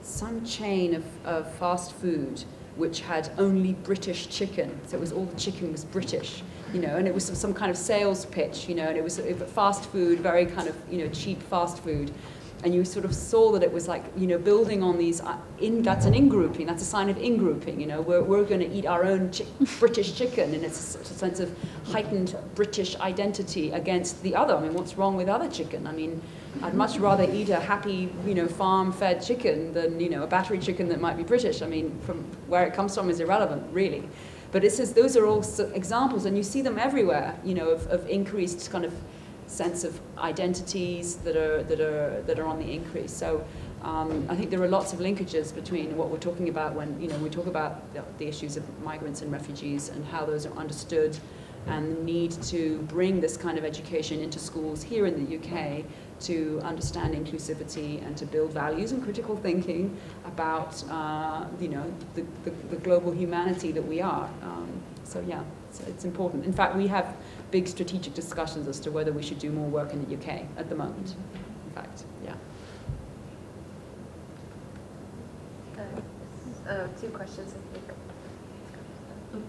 some chain of fast food which had only British chicken. So it was all the chicken was British, you know, and it was some kind of sales pitch, you know, and it was fast food, very kind of, you know, cheap fast food. And you sort of saw that it was like, you know, building on these, that's an in-grouping, that's a sign of in-grouping, you know, we're going to eat our own British chicken, and it's a sense of heightened British identity against the other. I mean, what's wrong with other chicken? I mean, I'd much rather eat a happy, you know, farm-fed chicken than, you know, a battery chicken that might be British. I mean, from where it comes from is irrelevant, really. But it says those are all examples, and you see them everywhere, you know, of increased kind of sense of identities that are on the increase. So I think there are lots of linkages between what we're talking about when, you know, we talk about the issues of migrants and refugees and how those are understood, and the need to bring this kind of education into schools here in the UK to understand inclusivity and to build values and critical thinking about, you know, the global humanity that we are. So yeah, it's important. In fact, we have big strategic discussions as to whether we should do more work in the UK at the moment. In fact, yeah. Two questions, I think.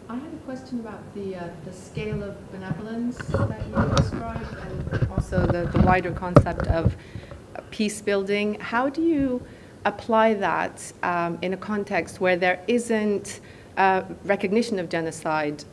I had a question about the scale of benevolence that you described, and also the wider concept of peace building. How do you apply that in a context where there isn't recognition of genocide?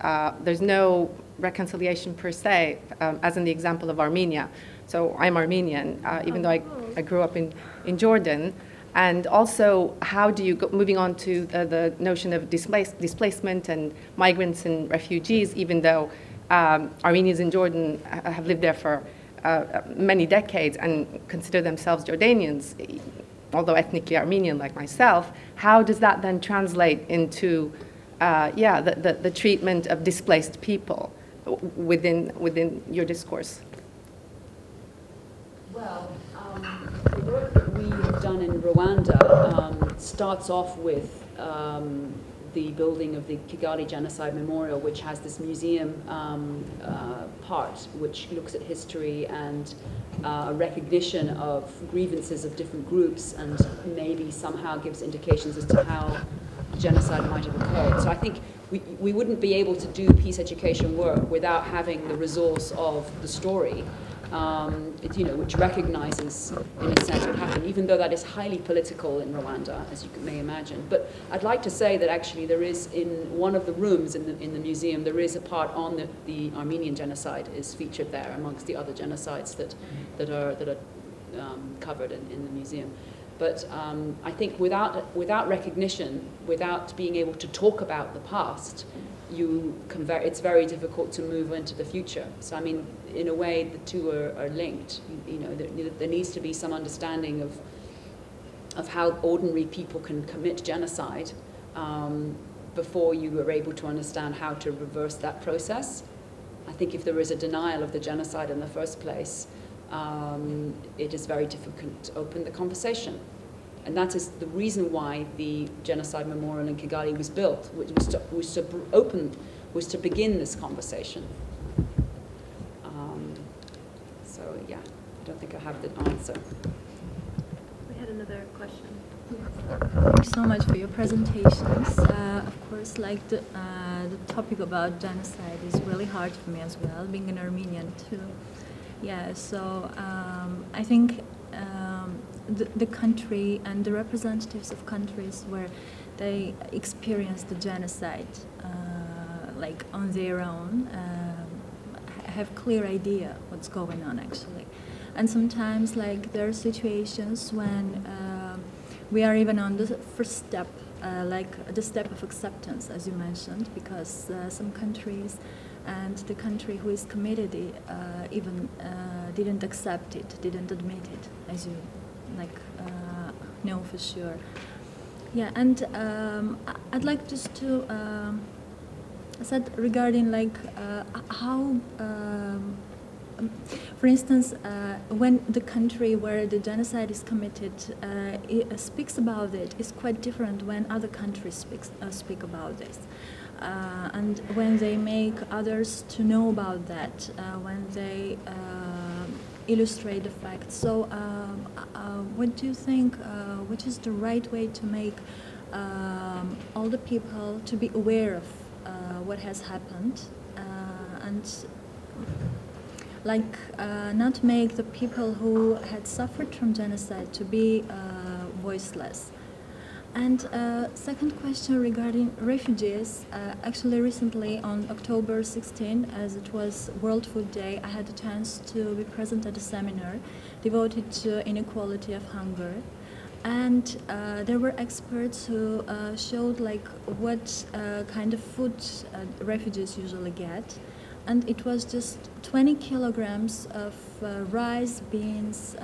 There's no reconciliation per se, as in the example of Armenia. So I'm Armenian, even though I grew up in Jordan. And also, how do you go, moving on to the notion of displacement and migrants and refugees, even though Armenians in Jordan have lived there for many decades and consider themselves Jordanians, although ethnically Armenian like myself, how does that then translate into the treatment of displaced people within your discourse? Well, the work that we have done in Rwanda starts off with the building of the Kigali Genocide Memorial, which has this museum part, which looks at history and a recognition of grievances of different groups, and maybe somehow gives indications as to how genocide might have occurred. So I think we wouldn't be able to do peace education work without having the resource of the story, you know, which recognizes, in a sense, what happened, even though that is highly political in Rwanda, as you may imagine. But I'd like to say that actually there is, in one of the rooms in the museum, there is a part on the Armenian genocide is featured there amongst the other genocides that are covered in the museum. But I think without recognition, without being able to talk about the past, it's very difficult to move into the future. So I mean, in a way, the two are linked. You know, there needs to be some understanding of how ordinary people can commit genocide before you are able to understand how to reverse that process. I think if there is a denial of the genocide in the first place, it is very difficult to open the conversation. And that is the reason why the Genocide Memorial in Kigali was built, which was to begin this conversation. So yeah, I don't think I have the answer. We had another question. Thank you so much for your presentations. Of course, like the topic about genocide is really hard for me as well, being an Armenian too. Yeah, so I think the country and the representatives of countries where they experience the genocide like on their own have clear idea what's going on actually. And sometimes like there are situations when we are even on the first step, like the step of acceptance, as you mentioned, because some countries and the country who is committed even didn't accept it, didn't admit it, as you know for sure. Yeah, and I'd like just to said regarding like how for instance, when the country where the genocide is committed speaks about it, it's quite different when other countries speak about this. And when they make others to know about that, when they illustrate the facts. So what do you think, which is the right way to make all the people to be aware of what has happened, and like not make the people who had suffered from genocide to be voiceless? And second question regarding refugees. Actually, recently on October 16, as it was World Food Day, I had a chance to be present at a seminar devoted to inequality of hunger. And there were experts who showed like what kind of food refugees usually get. And it was just 20 kilograms of rice, beans,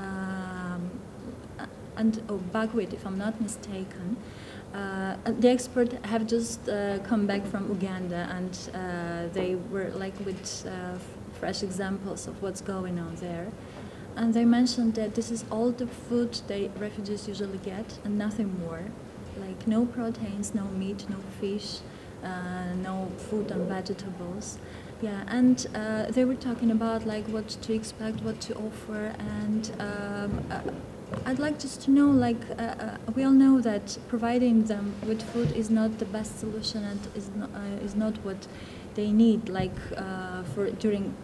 and buckwheat, if I'm not mistaken. The experts have just come back from Uganda, and they were like with fresh examples of what's going on there. And they mentioned that this is all the food the refugees usually get, and nothing more. Like no proteins, no meat, no fish, no fruit and vegetables. Yeah, and they were talking about like what to expect, what to offer, and I'd like just to know, like, we all know that providing them with food is not the best solution and is not what they need, like, for during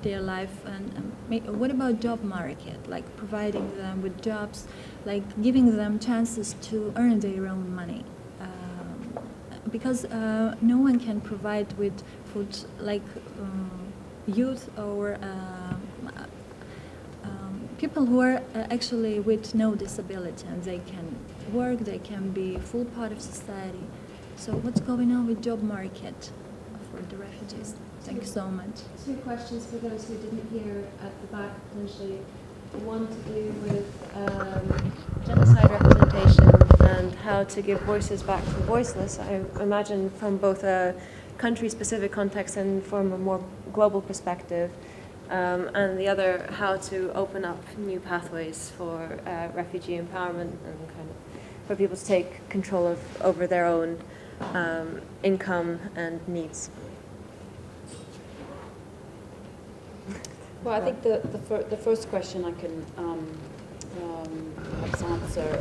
their life. And what about job market? Like providing them with jobs, like giving them chances to earn their own money. Because no one can provide with food like youth or people who are actually with no disability, and they can work, they can be full part of society. So what's going on with job market for the refugees? Thank you so much. Two questions for those who didn't hear at the back, potentially. One to do with genocide representation and how to give voices back to the voiceless. I imagine from both a country-specific context and from a more global perspective. And the other, how to open up new pathways for refugee empowerment and kind of for people to take control over their own income and needs. Well, I think the first question I can perhaps answer.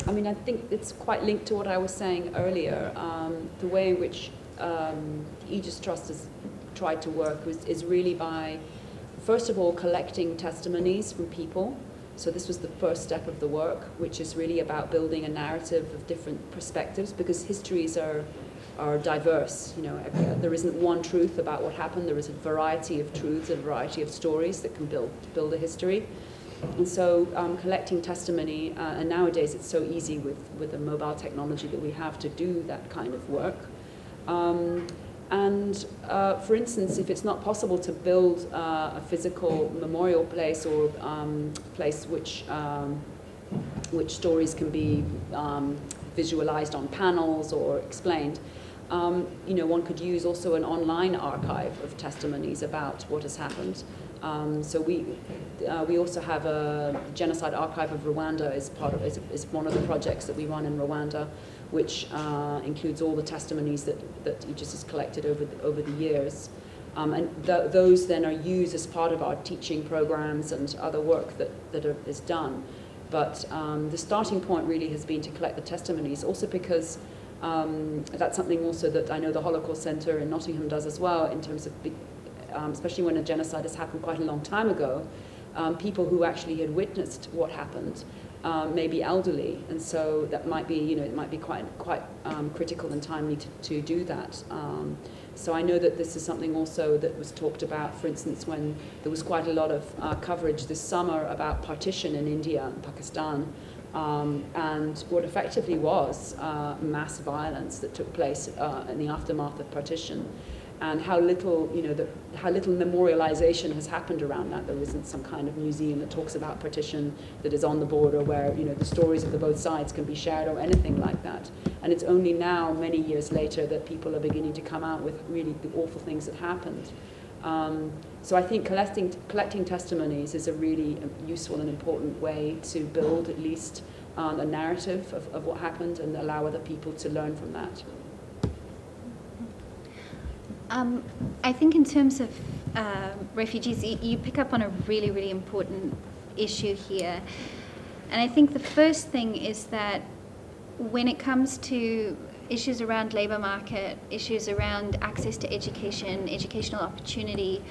I mean, I think it's quite linked to what I was saying earlier. The way in which the Aegis Trust has tried to work is really by, first of all, collecting testimonies from people. So this was the first step of the work, which is really about building a narrative of different perspectives, because histories are diverse. You know, there isn't one truth about what happened. There is a variety of truths, a variety of stories that can build a history. And so collecting testimony, and nowadays it's so easy with the mobile technology that we have to do that kind of work. For instance, if it's not possible to build a physical memorial place or place which stories can be visualized on panels or explained, you know, one could use also an online archive of testimonies about what has happened. So we also have a Genocide Archive of Rwanda is one of the projects that we run in Rwanda, which includes all the testimonies that Aegis has collected over the years. Those then are used as part of our teaching programs and other work that is done. But the starting point really has been to collect the testimonies, also because that's something also that I know the Holocaust Centre in Nottingham does as well, in terms of, especially when a genocide has happened quite a long time ago, people who actually had witnessed what happened may be elderly, and so that might be, you know, it might be quite critical and timely to do that. So I know that this is something also that was talked about, for instance, when there was quite a lot of coverage this summer about partition in India and Pakistan, and what effectively was mass violence that took place in the aftermath of partition, and how little, you know, how little memorialization has happened around that. There isn't some kind of museum that talks about partition that is on the border where, you know, the stories of the both sides can be shared or anything like that. And it's only now, many years later, that people are beginning to come out with really the awful things that happened. So I think collecting testimonies is a really useful and important way to build at least a narrative of what happened and allow other people to learn from that. I think in terms of refugees, you pick up on a really, really important issue here. And I think the first thing is that when it comes to issues around labour market, issues around access to education, educational opportunity,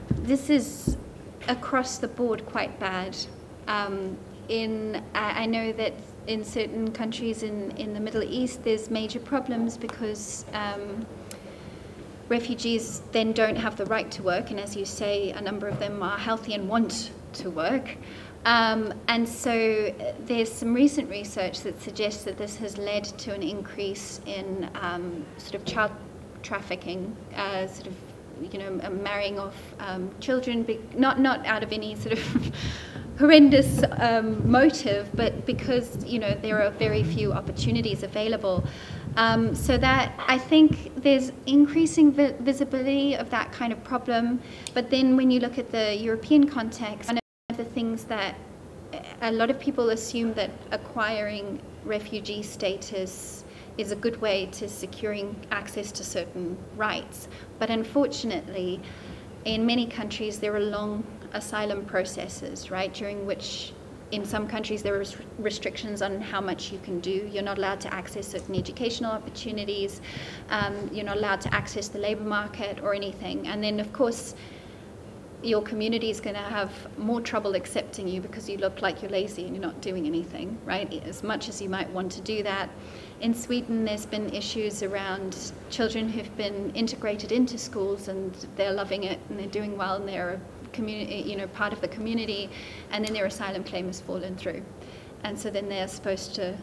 this is across the board quite bad. I know that in certain countries in the Middle East, there's major problems because refugees then don't have the right to work, and as you say, a number of them are healthy and want to work. And so there's some recent research that suggests that this has led to an increase in sort of child trafficking, sort of, you know, marrying off children, not out of any sort of horrendous motive, but because, you know, there are very few opportunities available. So that I think there's increasing visibility of that kind of problem. But then when you look at the European context, one of the things that a lot of people assume that acquiring refugee status is a good way to securing access to certain rights. But unfortunately, in many countries, there are long asylum processes, right, during which in some countries there are restrictions on how much you can do. You're not allowed to access certain educational opportunities. You're not allowed to access the labour market or anything. And then, of course, your community is going to have more trouble accepting you because you look like you're lazy and you're not doing anything, right? As much as you might want to do that. In Sweden, there's been issues around children who've been integrated into schools and they're loving it and they're doing well and they're community, you know, part of the community, and then their asylum claim has fallen through, and so then they're supposed to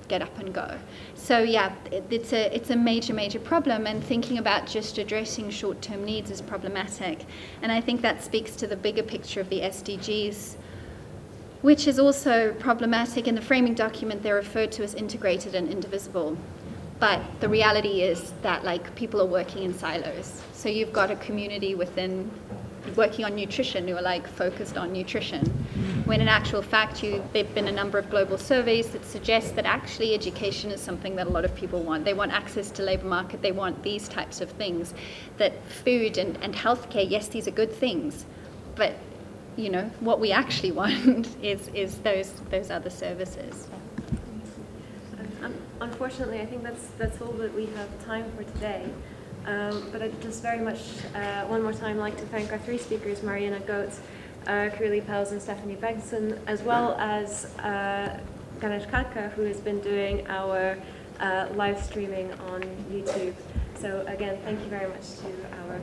get up and go. So yeah, it's a major problem, and thinking about just addressing short-term needs is problematic. And I think that speaks to the bigger picture of the SDGs, which is also problematic. In the framing document, they're referred to as integrated and indivisible. But the reality is that, like, people are working in silos. So you've got a community within working on nutrition who are like focused on nutrition, when in actual fact there've been a number of global surveys that suggest that actually education is something that a lot of people want. They want access to labour market, they want these types of things, that food and healthcare, yes, these are good things, but you know what we actually want is those other services. Unfortunately, I think that's all that we have time for today. But I'd just very much, one more time, like to thank our three speakers, Mariana Goetz, Kirili Pels and Stephanie Bengston, as well as Ganesh Katka, who has been doing our live streaming on YouTube. So again, thank you very much to our